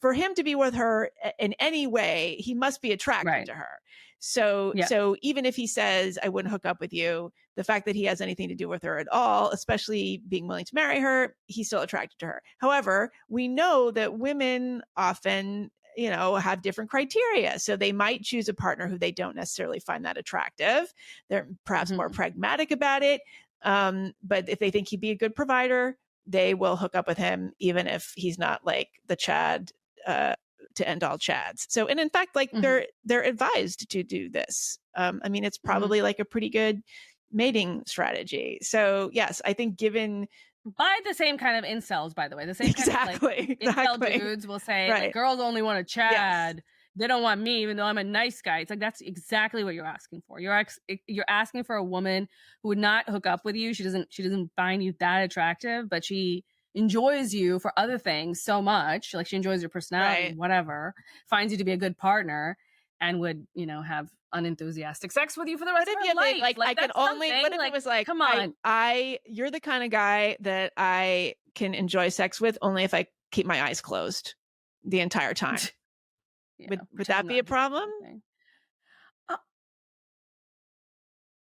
for him to be with her in any way, he must be attracted to her. So, so even if he says, I wouldn't hook up with you, the fact that he has anything to do with her at all, especially being willing to marry her, he's still attracted to her. However, we know that women often, you know, have different criteria. So they might choose a partner who they don't necessarily find that attractive. They're perhaps more pragmatic about it. But if they think he'd be a good provider, they will hook up with him, even if he's not like the Chad, to end all Chads. So, and in fact, like they're advised to do this. I mean, it's probably like a pretty good mating strategy. So yes, I think given by the same kind of incels, by the way, the same kind of like incel dudes will say like, girls only want a Chad. Yes. They don't want me, even though I'm a nice guy. It's like, that's exactly what you're asking for. You're asking for a woman who would not hook up with you. She doesn't find you that attractive, but she enjoys you for other things so much. Like she enjoys your personality, whatever, finds you to be a good partner, and would, you know, have unenthusiastic sex with you for the rest of your life. Like I can only, what if it was like, come on, you're the kind of guy that I can enjoy sex with only if I keep my eyes closed the entire time. Would that be a problem?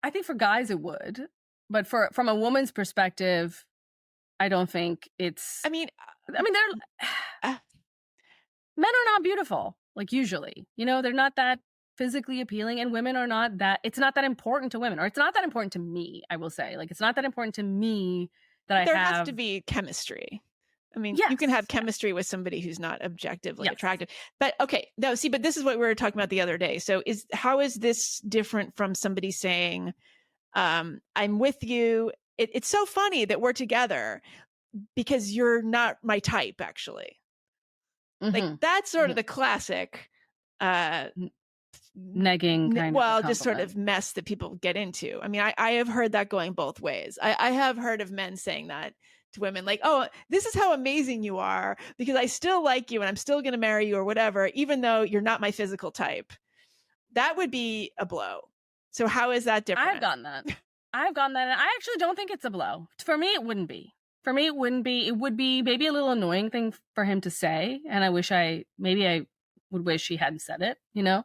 I think for guys it would, but from a woman's perspective, I don't think it's. I mean, they're men are not beautiful, like usually. You know, they're not that physically appealing, and women are not that. It's not that important to women, or it's not that important to me. I will say, like, it's not that important to me that there has to be chemistry. I mean, you can have chemistry with somebody who's not objectively attractive. But okay, no, see, but this is what we were talking about the other day. So how is this different from somebody saying, I'm with you? It's so funny that we're together because you're not my type, actually. Like that's sort of the classic negging kind of just sort of mess that people get into. I mean, I have heard that going both ways. I have heard of men saying that to women, like, oh, this is how amazing you are because I still like you and I'm still going to marry you or whatever, even though you're not my physical type. That would be a blow. So how is that different? I've gotten that. And I actually don't think it's a blow. For me, it wouldn't be. It would be maybe a little annoying thing for him to say. And I would wish he hadn't said it, you know?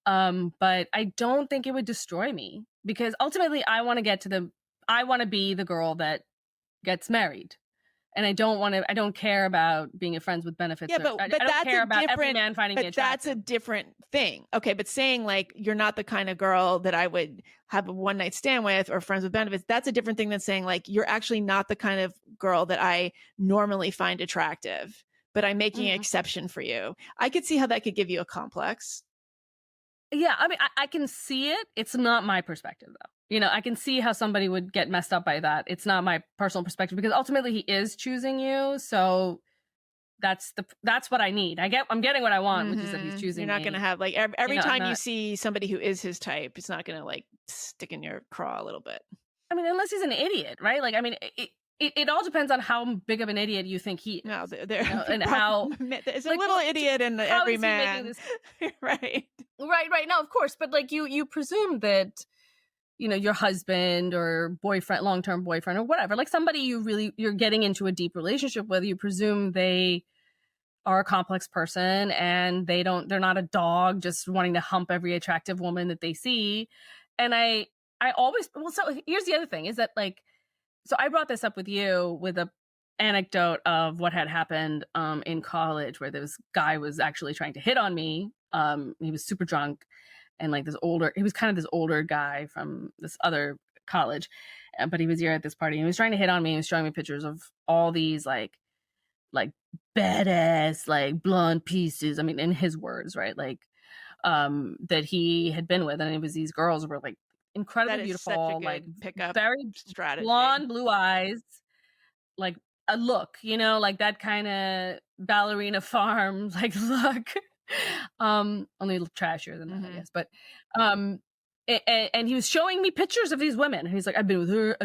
But I don't think it would destroy me because ultimately I want to be the girl that gets married. And I don't care about being a friends with benefits. Yeah, but I don't care about every man finding me attractive. That's a different thing. Okay, but saying like, you're not the kind of girl that I would have a one night stand with or friends with benefits, that's a different thing than saying like, you're actually not the kind of girl that I normally find attractive, but I'm making an exception for you. I could see how that could give you a complex. Yeah, I mean, I can see it. It's not my perspective, though. You know, I can see how somebody would get messed up by that. It's not my personal perspective because ultimately he is choosing you. So that's what I need. I'm getting what I want, which is that he's choosing me. You're not going to have like every time you see somebody who is his type, it's not going to like stick in your craw a little bit. I mean, unless he's an idiot, right? Like, I mean, it all depends on how big of an idiot you think he is. No, and how there's a little idiot in every man. Right. No, of course. But like you presume that, you know, your husband or boyfriend, long-term boyfriend or whatever, like somebody you're getting into a deep relationship with, you presume they are a complex person and they're not a dog just wanting to hump every attractive woman that they see. And I always, so here's the other thing is that like, so I brought this up with you with a anecdote of what had happened in college where this guy was actually trying to hit on me. He was super drunk and like he was kind of this older guy from this other college, but he was here at this party and he was trying to hit on me. He was showing me pictures of all these like badass, like blonde pieces. I mean, in his words, right? Like, that he had been with. And it was these girls who were like incredibly beautiful, like pickup very strategy. Blonde, blue eyes, like a look, you know, like that kind of ballerina farm, like look. Only a little trashier than that, I guess. But and he was showing me pictures of these women. And he's like, I've been with her.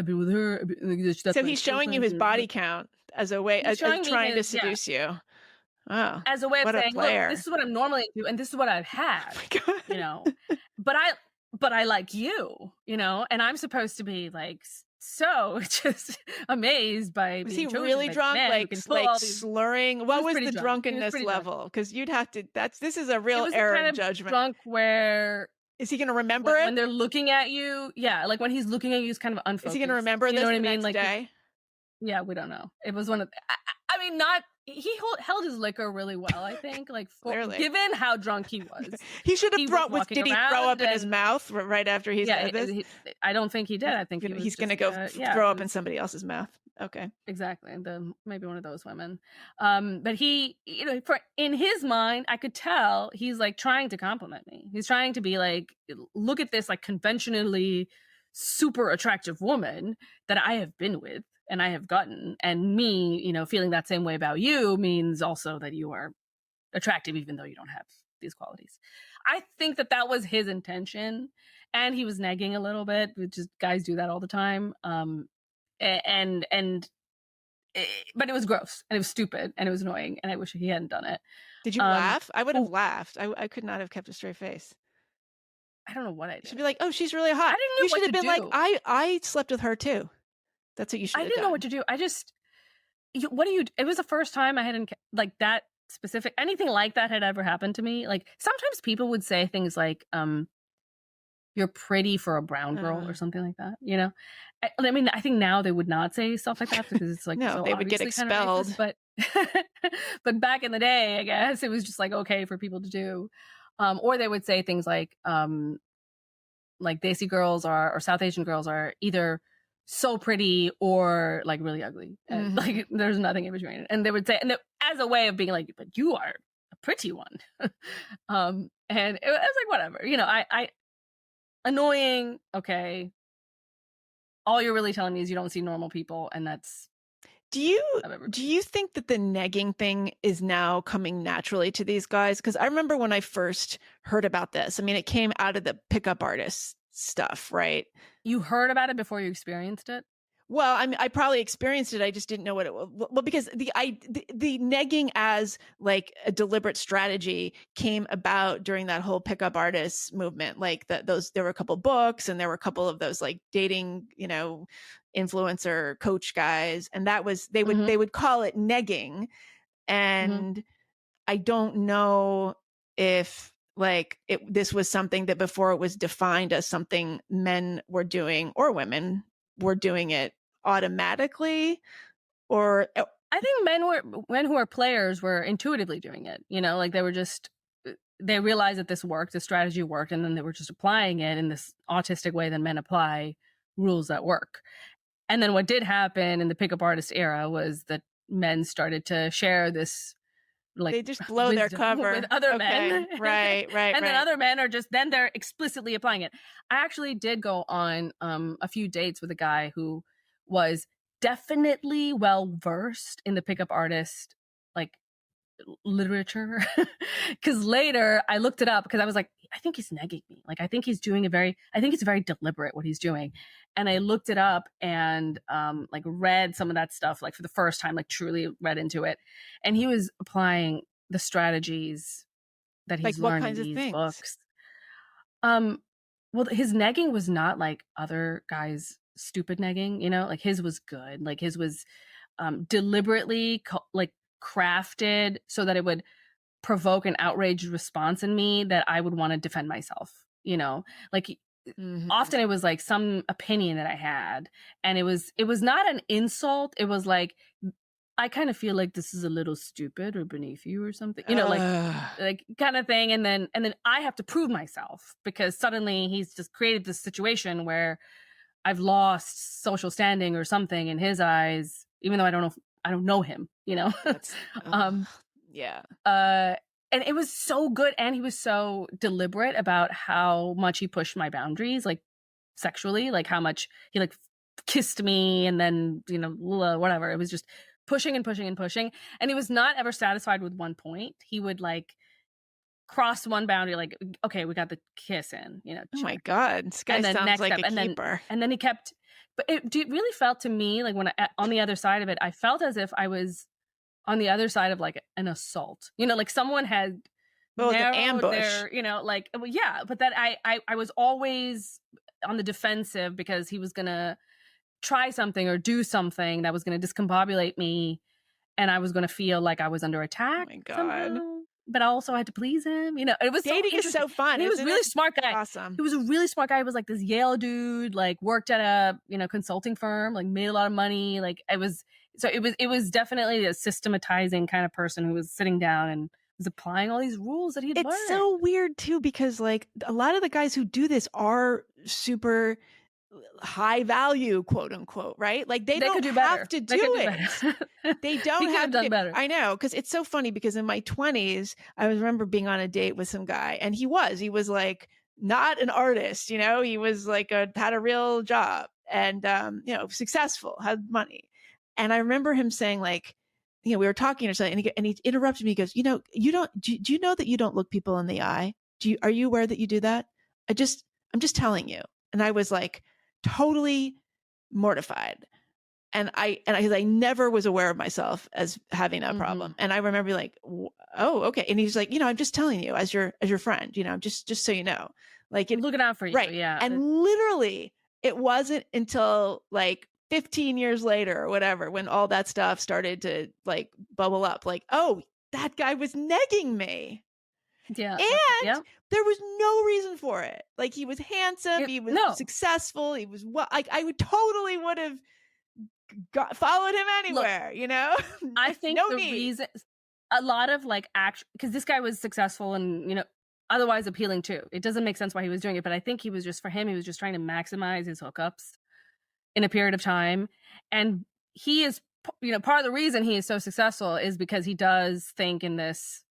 So he's showing you his body count as a way of trying to seduce you. Oh, as a way of saying, look, this is what I'm normally into, and this is what I've had. Oh, you know, but I like you know, and I'm supposed to be like so just amazed by Was being he chosen really by drunk, men who can pull all these. slurring? What was the He was drunkenness pretty drunk. level? Because you'd have to. This is a It real was the error kind of of judgment. drunk where Is he going to remember it? when they're looking at you? Yeah, like when he's looking at you, he's kind of unfocused. Is he going to remember this know what the I mean? next Like, day? yeah, we don't know. It was one of. I mean, not. He held his liquor really well, I think. Like, given how drunk he was, he should have thrown. Did he throw up in his mouth right after he said this? I don't think he did. I think he's going to go throw up in somebody else's mouth. Okay, exactly. Maybe one of those women. But he, in his mind, I could tell he's like trying to compliment me. He's trying to be like, look at this like conventionally super attractive woman that I have been with and I have gotten, and me, feeling that same way about you means also that you are attractive, even though you don't have these qualities. I think that was his intention, and he was negging a little bit, which is guys do that all the time. But it was gross and it was stupid and it was annoying, and I wish he hadn't done it. Did you laugh? I would have laughed. I could not have kept a straight face. I don't know what I did. You should be like, oh, she's really hot. I didn't know you should have been do. Like, I slept with her too. That's what you should have done. I didn't know what to do. I just, it was the first time I hadn't, like, that specific, anything like that had ever happened to me. Like, sometimes people would say things like, you're pretty for a brown girl or something like that, I mean, I think now they would not say stuff like that because it's like, no, so they would get expelled. Kind of racist, but back in the day, I guess it was just like okay for people to do. Or they would say things like Desi girls or South Asian girls are either so pretty or like really ugly, and like there's nothing in between. And they would say, and as a way of being like, but you are a pretty one. And it was like whatever, I annoying. Okay, all you're really telling me is you don't see normal people, and that's. Do you think that the negging thing is now coming naturally to these guys? Because I remember when I first heard about this, I mean, it came out of the pickup artist stuff, right? You heard about it before you experienced it? Well, I mean, I probably experienced it. I just didn't know what it was. Well, because the negging as like a deliberate strategy came about during that whole pickup artist movement. Like there were a couple books and there were a couple of those like dating, influencer coach guys, and that was they would call it negging, and I don't know if this was something that before it was defined as something men were doing or women were doing it automatically, or I think men who are players were intuitively doing it, like they realized that this worked, the strategy worked, and then they were just applying it in this autistic way that men apply rules that work. And then what did happen in the pickup artist era was that men started to share this, like, they just blow their cover with other men. Right. And then other men are then they're explicitly applying it. I actually did go on a few dates with a guy who was definitely well versed in the pickup artist like literature, because later I looked it up because I was like, I think he's negging me. Like, I think it's very deliberate what he's doing. And I looked it up and like read some of that stuff, like for the first time, like truly read into it. And he was applying the strategies that he's learned in these books. Well, his negging was not like other guys' stupid negging, like his was good. Like his was deliberately crafted so that it would provoke an outraged response in me that I would want to defend myself, like often it was like some opinion that I had, and it was not an insult. It was like, I kind of feel like this is a little stupid or beneath you or something, like kind of thing. And then I have to prove myself because suddenly he's just created this situation where I've lost social standing or something in his eyes, even though I don't know him, yeah. And it was so good, and he was so deliberate about how much he pushed my boundaries, like sexually, like how much he like kissed me, and then whatever. It was just pushing and pushing and pushing, and he was not ever satisfied with one point. He would like cross one boundary, like, okay, we got the kiss in, oh my god, this guy sounds like a keeper. And then he kept, but it really felt to me like when on the other side of it, I felt as if I was on the other side of like an assault, like someone had an ambush, yeah, but that I was always on the defensive because he was gonna try something or do something that was going to discombobulate me, and I was going to feel like I was under attack somehow. But I also had to please him. You know, it was dating so is so fun. And he was a really smart guy. Awesome. He was a really smart guy. He was like this Yale dude, like worked at a, you know, consulting firm, like made a lot of money. Like it was definitely a systematizing kind of person who was sitting down and was applying all these rules that he'd learned. It's so weird too, because like a lot of the guys who do this are super high value, quote unquote, right? Like they don't have to do it. They don't have done better. I know, because it's so funny, because in my 20s, I remember being on a date with some guy, and he was like not an artist, you know, he was like had a real job and you know, successful, had money. And I remember him saying, like, you know, we were talking or something, and he interrupted me. He goes, you know, do you know that you don't look people in the eye? Are you aware that you do that? I'm just telling you. And I was like totally mortified. And I never was aware of myself as having that problem. And I remember like, oh, okay. And he's like, you know, I'm just telling you as your friend, you know, just so you know, like looking out for you. Right. Yeah. And literally it wasn't until like 15 years later or whatever, when all that stuff started to like bubble up, like, oh, that guy was negging me. Yeah. And there was no reason for it. Like he was handsome, he was successful, he was I would totally would have followed him anywhere. Look, you know. I think reason, a lot of like action, because this guy was successful and, you know, otherwise appealing too. It doesn't make sense why he was doing it, but I think he was just trying to maximize his hookups in a period of time. And he is, you know, part of the reason he is so successful is because he does think in this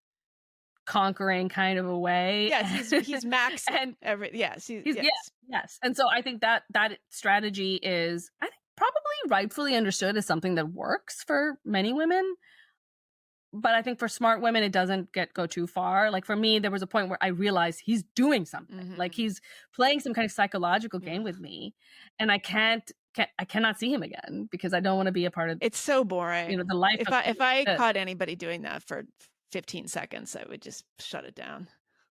conquering kind of a way. Yes, he's maxing and yes. Yes. And so I think that strategy is, I think, probably rightfully understood as something that works for many women. But I think for smart women, it doesn't go too far. Like for me, there was a point where I realized he's doing something. Like he's playing some kind of psychological game with me, and I cannot see him again because I don't want to be a part of. It's so boring. You know, the life. If I caught anybody doing that for 15 seconds, I would just shut it down.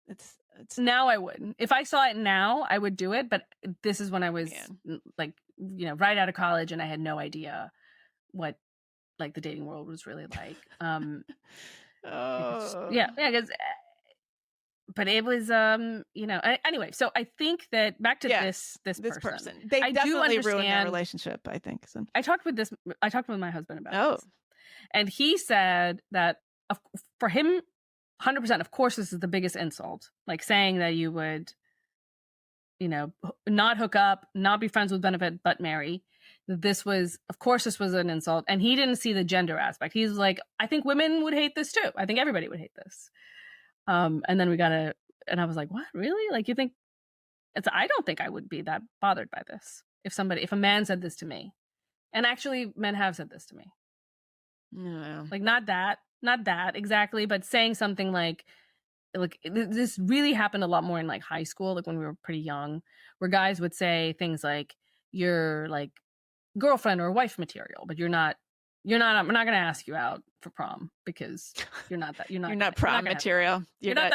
It's now I would. If I saw it now, I would do it. But this is when I was like, you know, right out of college, and I had no idea what like the dating world was really like. Because but it was you know, anyway. So I think that back to this person, they definitely ruined their relationship, I think. So I talked with my husband about this, and he said that for him, 100%, of course, this is the biggest insult. Like saying that you would, you know, not hook up, not be friends with benefit, but marry. This was an insult. And he didn't see the gender aspect. He's like, I think women would hate this too. I think everybody would hate this. And then and I was like, what, really? Like, you think I don't think I would be that bothered by this. If a man said this to me, and actually men have said this to me. No. Like, not that exactly, but saying something like this really happened a lot more in like high school, like when we were pretty young, where guys would say things like, you're like girlfriend or wife material, but I'm not going to ask you out for prom because you're not prom material. You're not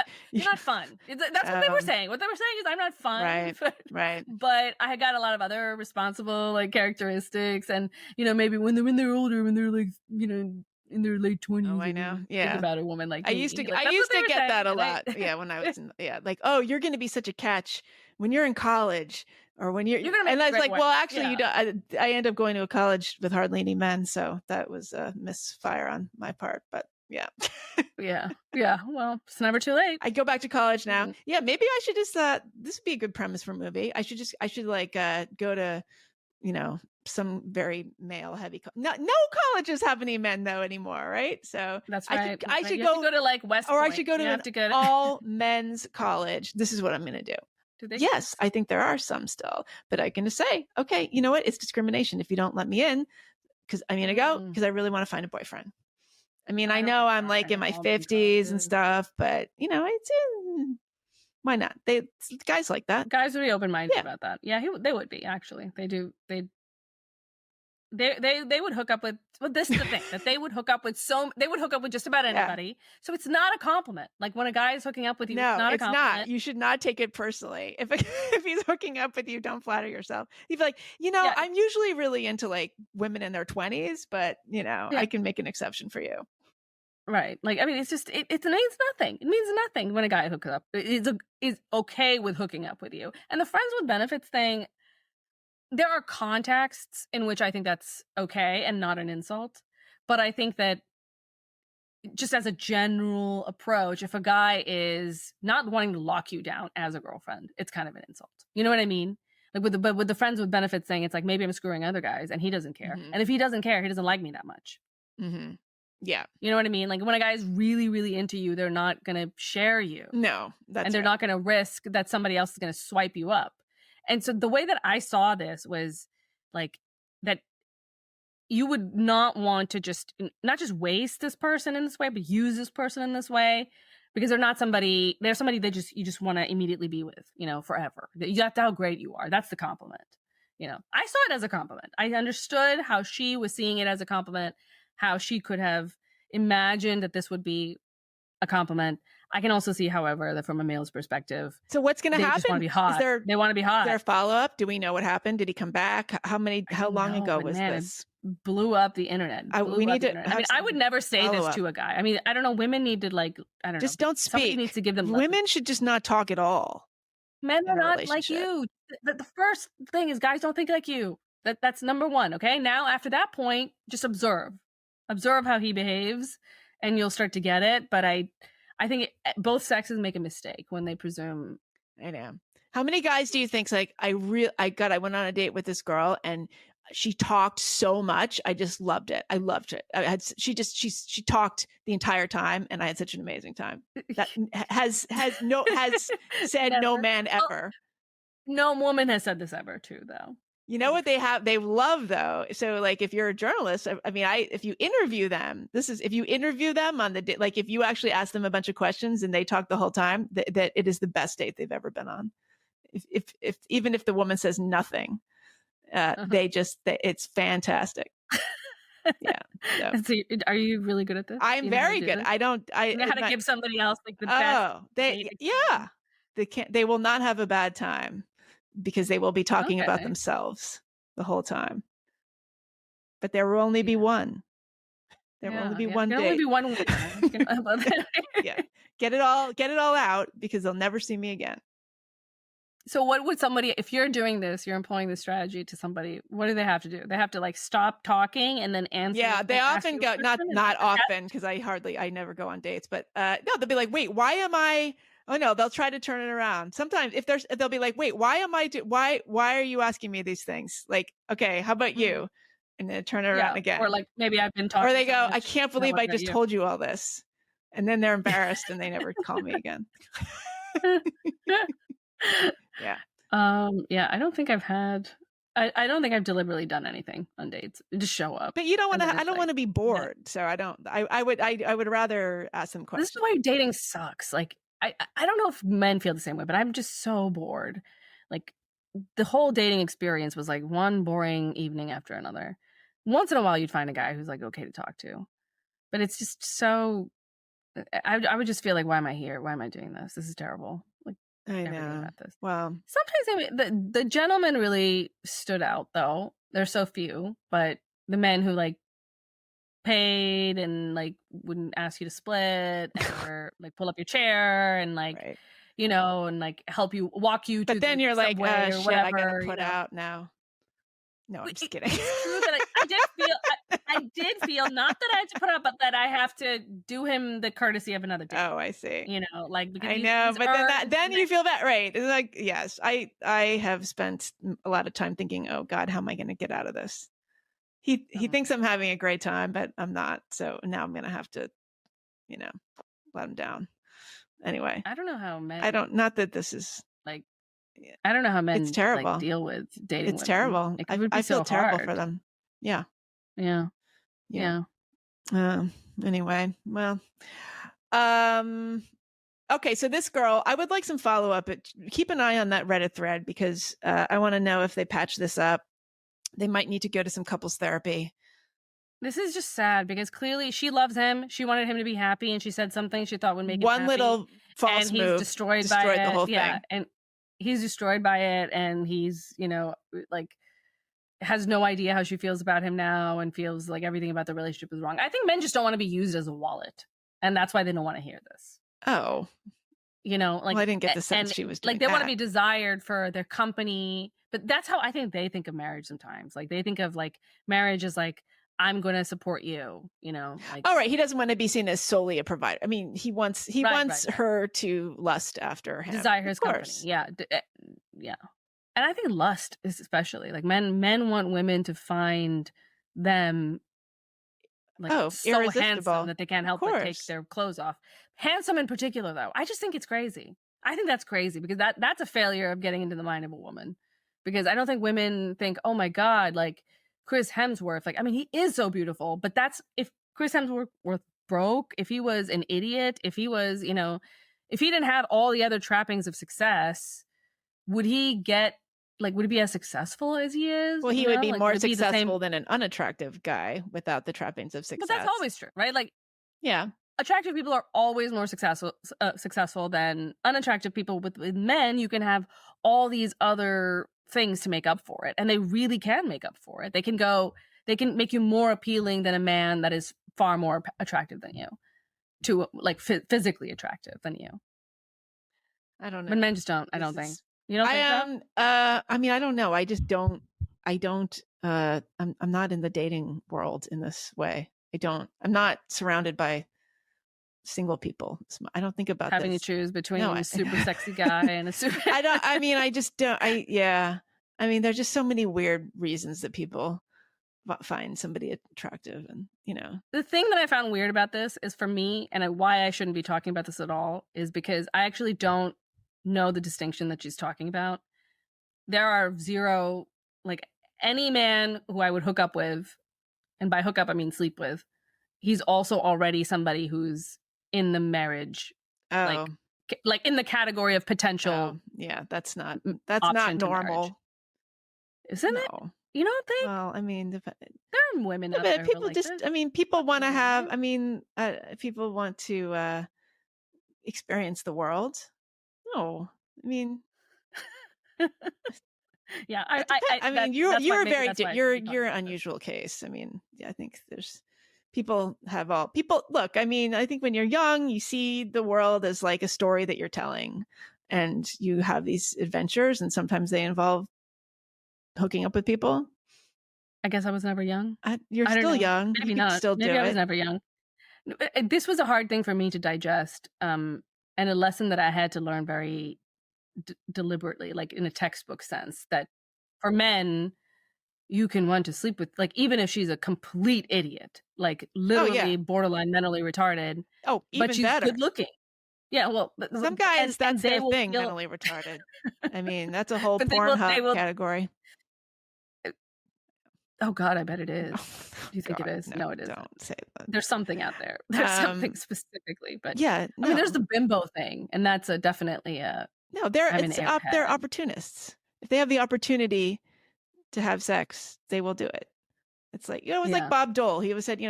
fun. That's what they were saying. What they were saying is I'm not fun. Right. But I got a lot of other responsible like characteristics, and you know, maybe when they're older, when they're like, you know, in their late 20s. Oh, I know. Yeah. Think about a woman like I used to get that a lot. Yeah, when I was like, oh, you're going to be such a catch when you're in college. Or when you're gonna and I was like, well, actually, you don't. I end up going to a college with hardly any men, so that was a misfire on my part. But yeah, yeah. Well, it's never too late. I go back to college now. Yeah, maybe I should just. This would be a good premise for a movie. I should like go to, you know, some very male heavy. No colleges have any men though anymore, right? So that's right. I should go to like West Point. Or I should go to an all men's college. This is what I'm going to do. Yes, I think there are some still, but I'm going to say, okay, you know what? It's discrimination if you don't let me in, because I'm going to go because I really want to find a boyfriend. I mean, I know I'm like in my 50s and stuff, but you know, why not? Guys like that. Guys would be open-minded about that. Yeah, they would be, actually. They do. They would hook up with, well, this is the thing, that they would hook up with just about anybody. Yeah. So it's not a compliment. Like when a guy is hooking up with you, it's not a compliment. Not. You should not take it personally. If he's hooking up with you, don't flatter yourself. You'd be like, yeah. I'm usually really into like women in their 20s, but I can make an exception for you. Right. Like, I mean, it's just, it means nothing. It means nothing when a guy hooks up. Is okay with hooking up with you. And the friends with benefits thing, there are contexts in which I think that's okay and not an insult. But I think that just as a general approach, if a guy is not wanting to lock you down as a girlfriend, it's kind of an insult. You know what I mean? Like with the friends with benefits thing, it's like, maybe I'm screwing other guys and he doesn't care. Mm-hmm. And if he doesn't care, he doesn't like me that much. Mm-hmm. Yeah. You know what I mean? Like when a guy is really, really into you, they're not going to share you. No, and they're not going to risk that somebody else is going to swipe you up. And so the way that I saw this was like that you would not want to not just waste this person in this way, but use this person in this way, because they're somebody that you just want to immediately be with, forever. That's how great you are. That's the compliment. I saw it as a compliment. I understood how she was seeing it as a compliment, how she could have imagined that this would be a compliment. I can also see, however, that from a male's perspective. So what's going to happen? They just want to be hot. They want to be hot. Is there a follow-up? Do we know what happened? Did he come back? How long ago was this? It blew up the internet. I would never say this to a guy. I mean, I don't know. Women need to I don't know. Just don't speak. Somebody needs to give them. Women should just not talk at all. Men are not like you. The first thing is guys don't think like you. That's number one. Okay. Now after that point, just observe how he behaves, and you'll start to get it. But I think both sexes make a mistake when they presume. I know. How many guys do you think's like, I went on a date with this girl and she talked so much. I just loved it. I loved it. She talked the entire time and I had such an amazing time. That has said no man ever. No woman has said this ever too, though. You know what they love though? So like if you're a journalist, if you interview them, if you interview them on the, like if you actually ask them a bunch of questions and they talk the whole time, that it is the best date they've ever been on. If even if the woman says nothing, it's fantastic. Yeah. So are you really good at this? I'm very good. I know how to give somebody else like the best. They will not have a bad time. Because they will be talking about themselves the whole time. But there will only be one. There will only be one date. There will only be one winner. Yeah. Get it all out because they'll never see me again. So what would somebody, if you're doing this, you're employing this strategy to somebody, what do they have to do? They have to like stop talking and then answer. Yeah, they often go, not often because I never go on dates, but no, they'll be like, wait, why am I... Oh no, they'll try to turn it around. Sometimes they'll be like, wait, why are you asking me these things? Like, okay, how about you? And then turn it around again. Or like, maybe I've been talking. Or they go, I can't believe I just told you all this. And then they're embarrassed and they never call me again. Yeah. I don't think I've had, I don't think I've deliberately done anything on dates. Just show up. But you don't want to, I don't want to be bored. So I would rather ask them questions. This is why dating sucks. Like, I don't know if men feel the same way, but I'm just so bored. Like the whole dating experience was like one boring evening after another. Once in a while you'd find a guy who's like okay to talk to, but it's just so, I would just feel like, why am I here? Why am I doing this? This is terrible. Like I know. About this. Wow. Sometimes the gentlemen really stood out though. There's so few, but the men who like paid and like wouldn't ask you to split or like pull up your chair and like right. And like walk you to but then the you're like or shit, whatever, I gotta put out now. No, I'm just kidding. It's true that I did feel not that I had to put out, but that I have to do him the courtesy of another date. Oh, I see. Like because I know, but then you feel that right. It's like yes, I have spent a lot of time thinking, oh God, how am I going to get out of this? He thinks I'm having a great time, but I'm not. So now I'm going to have to, let him down. Anyway. I don't know how men. Not that this is like, I don't know how men it's terrible. Like, deal with dating. It's terrible. I feel terrible for them. Yeah. Yeah. Anyway, well, okay. So this girl, I would like some follow up. Keep an eye on that Reddit thread because I want to know if they patch this up. They might need to go to some couples therapy. This is just sad because clearly she loves him. She wanted him to be happy, and she said something she thought would make him happy. One little false and move he's destroyed by it. the whole thing. And he's destroyed by it, and he's, you know, like has no idea how she feels about him now, and feels like everything about the relationship is wrong. I think men just don't want to be used as a wallet, and that's why they don't want to hear this. Oh, you know, like, well, I didn't get the sense she was doing like they that. want to be desired for their company, but that's how I think they think of marriage sometimes. Like they think of like marriage as like, I'm going to support you, you know. Like, oh, right. He doesn't want to be seen as solely a provider. I mean, he wants her to lust after him. Desire his company. Yeah. Yeah. And I think lust is especially like men want women to find them like so handsome that they can't help but take their clothes off. Handsome in particular, though. I just think it's crazy. I think that's crazy because that's a failure of getting into the mind of a woman. Because I don't think women think, oh my God, like Chris Hemsworth. Like, I mean, he is so beautiful, but that's if Chris Hemsworth broke, if he was an idiot, if he was, you know, if he didn't have all the other trappings of success, would he be as successful as he is? Well, he would be more successful than an unattractive guy without the trappings of success. But that's always true, right? Like, yeah, attractive people are always more successful than unattractive people. With men, you can have all these other things to make up for it, and they really can make up for it. They can make you more appealing than a man that is far more attractive than you, to like physically attractive than you. I don't know. But men just don't. I don't think. You don't think so? I mean, I don't know. I just don't. I'm not in the dating world in this way. I'm not surrounded by single people. I don't think about having this. to choose between a super sexy guy and a super. I mean, there's just so many weird reasons that people find somebody attractive, and you know. The thing that I found weird about this is, for me, and why I shouldn't be talking about this at all, is because I actually don't know the distinction that she's talking about. There are zero, like, any man who I would hook up with, and by hook up I mean sleep with, he's also already somebody who's in the marriage, like in the category of potential. Yeah, that's not normal, isn't it? You don't think? Well, I mean, there are women out there people like just this. I mean, people want to have. I mean, people want to experience the world. No, I mean, yeah. I mean, you're an unusual case. I mean, I think there's people look. I mean, I think when you're young, you see the world as like a story that you're telling, and you have these adventures, and sometimes they involve hooking up with people. I guess I was never young. You're still young. Maybe not. Maybe I was never young. This was a hard thing for me to digest, and a lesson that I had to learn very deliberately, like in a textbook sense, that for men, you can want to sleep with, like, even if she's a complete idiot, like literally borderline mentally retarded. Oh, even but she's better. Good looking. Yeah, well, some guys, that's their thing, mentally retarded. I mean, that's a whole Pornhub category. Oh God, I bet it is. Do you think it is? No, it isn't. Don't say that. There's something out there. There's something specifically, but yeah, I mean, there's the bimbo thing, and that's definitely a no. They're opportunists. If they have the opportunity to have sex, they will do it. It's like, it was like Bob Dole. He always said,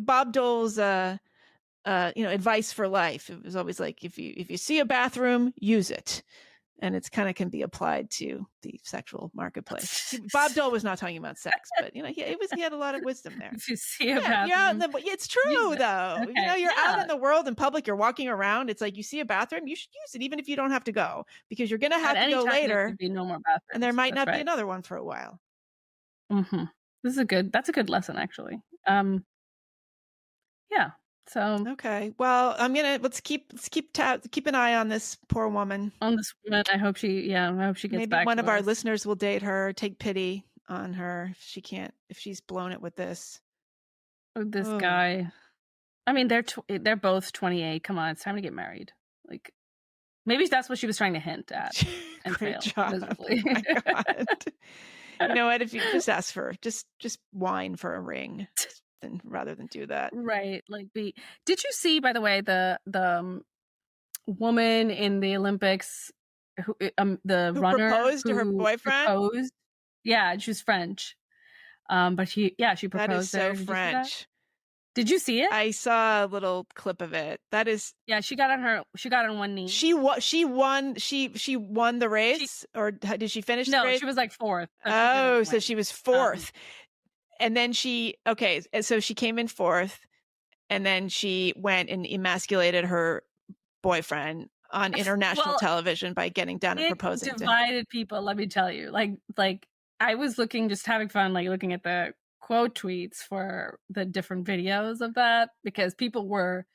Bob Dole's advice for life. It was always like, if you see a bathroom, use it. And it's kind of can be applied to the sexual marketplace. Bob Dole was not talking about sex, but he had a lot of wisdom there. If you see a bathroom, it's true though. Okay. You're out in the world in public, you're walking around. It's like, you see a bathroom, you should use it, even if you don't have to go, because you're going to have to go later. There could be no more bathrooms, and there might not be another one for a while. Mm-hmm. That's a good lesson, actually. Yeah. So okay, well, let's keep an eye on this poor woman. On this woman, I hope she gets maybe back. Maybe one of our listeners will date her, take pity on her if she's blown it with this. This guy. I mean, they're both 28. Come on, it's time to get married. Like, maybe that's what she was trying to hint at, and failed miserably. Oh my God. You know what? If you just ask for just whine for a ring. Rather than do that, right? Like, did you see, by the way, the woman in the Olympics who runner proposed to her boyfriend? Yeah, she was French. But she proposed. That is so there. French. Did you see it? I saw a little clip of it. That is. Yeah, she got on one knee. She won the race, or did she finish the race? No, she was like fourth. So she was fourth. And then so she came in fourth, and then she went and emasculated her boyfriend on international television by getting down and proposing to him. It divided people, let me tell you. Like I was just having fun, like looking at the quote tweets for the different videos of that, because people were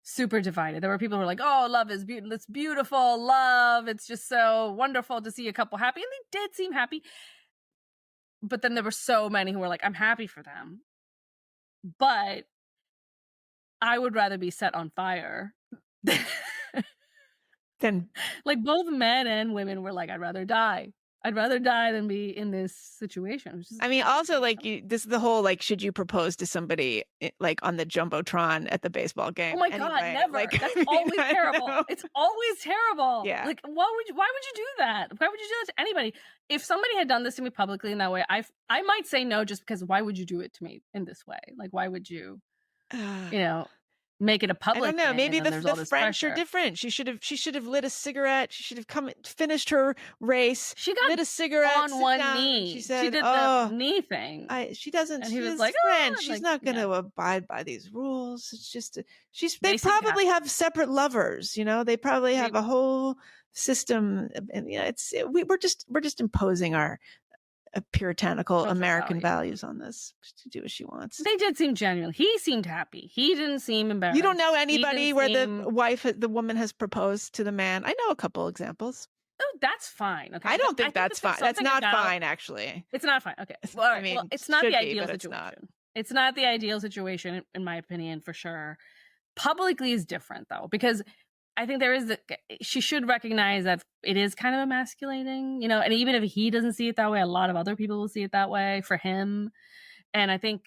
super divided. There were people who were like, oh, love is beautiful. It's beautiful. Love. It's just so wonderful to see a couple happy. And they did seem happy. But then there were so many who were like, I'm happy for them, but I would rather be set on fire. Then, like, both men and women were like, I'd rather die. I'd rather die than be in this situation. I mean, also, like, this is the whole, like, should you propose to somebody, like, on the Jumbotron at the baseball game? Oh my God, never. Like, that's always terrible. It's always terrible. Yeah. Like, why would you do that? Why would you do that to anybody? If somebody had done this to me publicly in that way, I might say no, just because why would you do it to me in this way? Like, why would you, make it a public I don't know. thing, maybe the French pressure. Are different. She should have lit a cigarette. She should have finished her race. She got lit a cigarette on one down. knee. She said, she did the knee thing. She doesn't. And he was she's like, French. She's not going to abide by these rules. It's just they probably have separate lovers. They probably have a whole system, and we're just imposing our puritanical American values on this to do what she wants. They did seem genuine. He seemed happy. He didn't seem embarrassed. You don't know anybody where the woman has proposed to the man? I know a couple examples. Oh, that's fine. Okay. I don't think that's fine. That's not fine, actually. It's not fine. Okay. Well, I mean, it's not the ideal situation. It's not the ideal situation, in my opinion, for sure. Publicly is different, though, because I think she should recognize that it is kind of emasculating, and even if he doesn't see it that way, a lot of other people will see it that way for him. And I think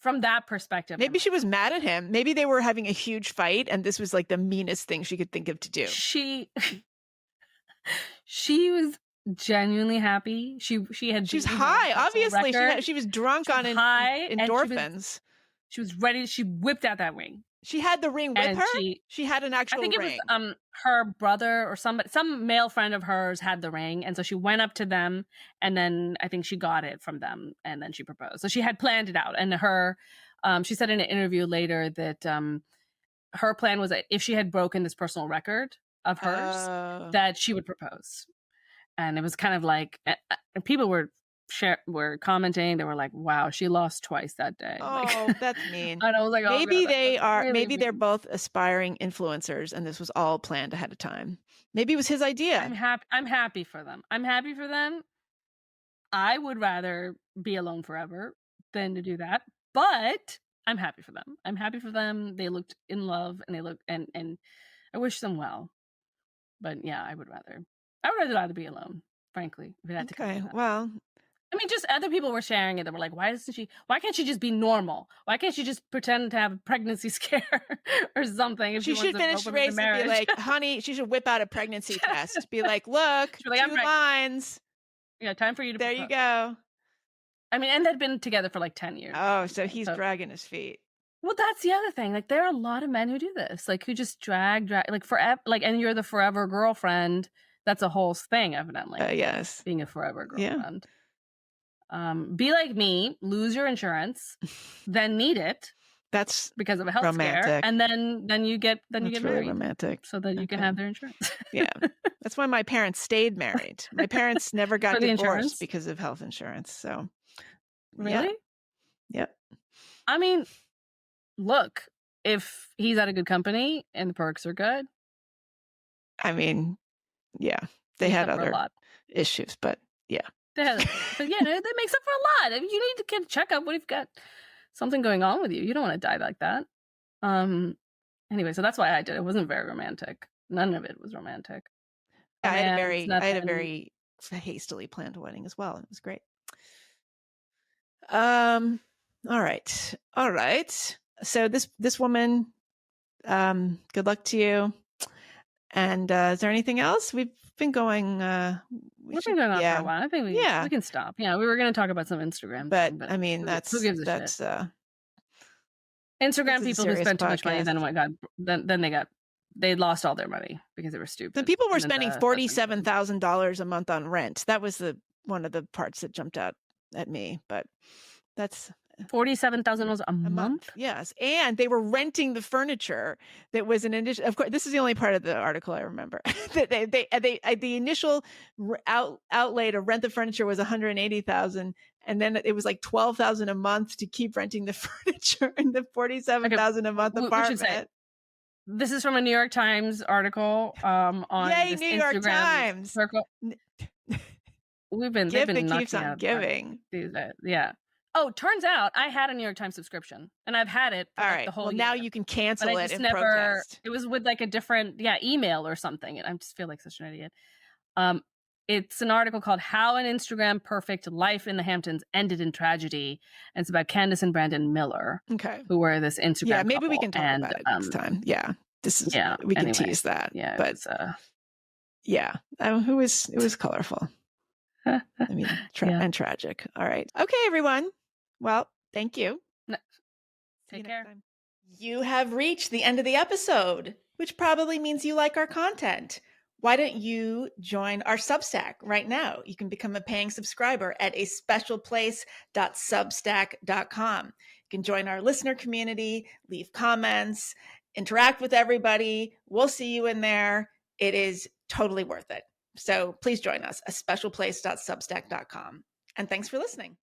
from that perspective, maybe she was mad at him. Maybe they were having a huge fight and this was like the meanest thing she could think of to do. She was genuinely happy. She's high. Obviously, she was drunk on endorphins. She was ready. She whipped out that ring. She had the ring with her? She had an actual ring. I think it was her brother or some male friend of hers had the ring. And so she went up to them, and then I think she got it from them, and then she proposed. So she had planned it out. And she said in an interview later that her plan was that if she had broken this personal record of hers, that she would propose. And it was kind of like, people were commenting. They were like, wow, she lost twice that day. Oh, that's mean. And I was like, maybe they're both aspiring influencers and this was all planned ahead of time. Maybe it was his idea. I'm happy for them. I would rather be alone forever than to do that, but I'm happy for them. They looked in love, and and I wish them well. But yeah, I would rather be alone, frankly. If it had to come to that. Well, I mean, just other people were sharing it. They were like, why can't she just be normal? Why can't she just pretend to have a pregnancy scare or something? If she should finish the race and be like, honey, she should whip out a pregnancy test. Be like, look, 2 lines. Yeah, time for you to There propose. You go. I mean, and they'd been together for like 10 years. Oh, so he's dragging his feet. Well, that's the other thing. Like, there are a lot of men who do this. Like, who just drag, like, forever. Like, and you're the forever girlfriend. That's a whole thing, evidently. Yes. Being a forever girlfriend. Yeah. Be like me, lose your insurance, then need it. That's because of a health scare, and then you get really married, romantic, so that you can have their insurance. Yeah, that's why my parents stayed married. My parents never got divorced because of health insurance. So, really, yeah. I mean, look, if he's at a good company and the perks are good, I mean, yeah, they had other issues, but yeah. That makes up for a lot. You need to get a checkup when you've got something going on with you. You don't want to die like that. Anyway, so that's why I did it. It wasn't very romantic. None of it was romantic. I had a very hastily planned wedding as well. It was great. All right. So this woman, good luck to you. And is there anything else? We've been going We've been going on for a while. I think we can stop. Yeah, we were going to talk about some Instagram, but I mean, who gives a shit? Instagram people who spent too much money, then they lost all their money because they were stupid. The people were spending $47,000 a month on rent. That was one of the parts that jumped out at me. But that's $47,000 a month. Yes, and they were renting the furniture. That was an addition. Of course, this is the only part of the article I remember. That the initial outlay to rent the furniture was $180,000, and then it was like $12,000 a month to keep renting the furniture in the $47,000 a month apartment. This is from a New York Times article on Yay, New York Instagram Times. Circle. They've been keeps on giving. Yeah. Oh, turns out I had a New York Times subscription, and I've had it for the whole year. Now you can cancel it and protest. It was with like a different email or something, and I just feel like such an idiot. It's an article called "How an Instagram Perfect Life in the Hamptons Ended in Tragedy," and it's about Candace and Brandon Miller, who were this Instagram. Yeah, maybe we can talk about it next time. Yeah, we can tease that. Yeah, but it was colorful. I mean, and tragic. All right, okay, everyone. Well, thank you. Take care. You have reached the end of the episode, which probably means you like our content. Why don't you join our Substack right now? You can become a paying subscriber at a specialplace.substack.com. You can join our listener community, leave comments, interact with everybody. We'll see you in there. It is totally worth it. So please join us, a specialplace.substack.com. And thanks for listening.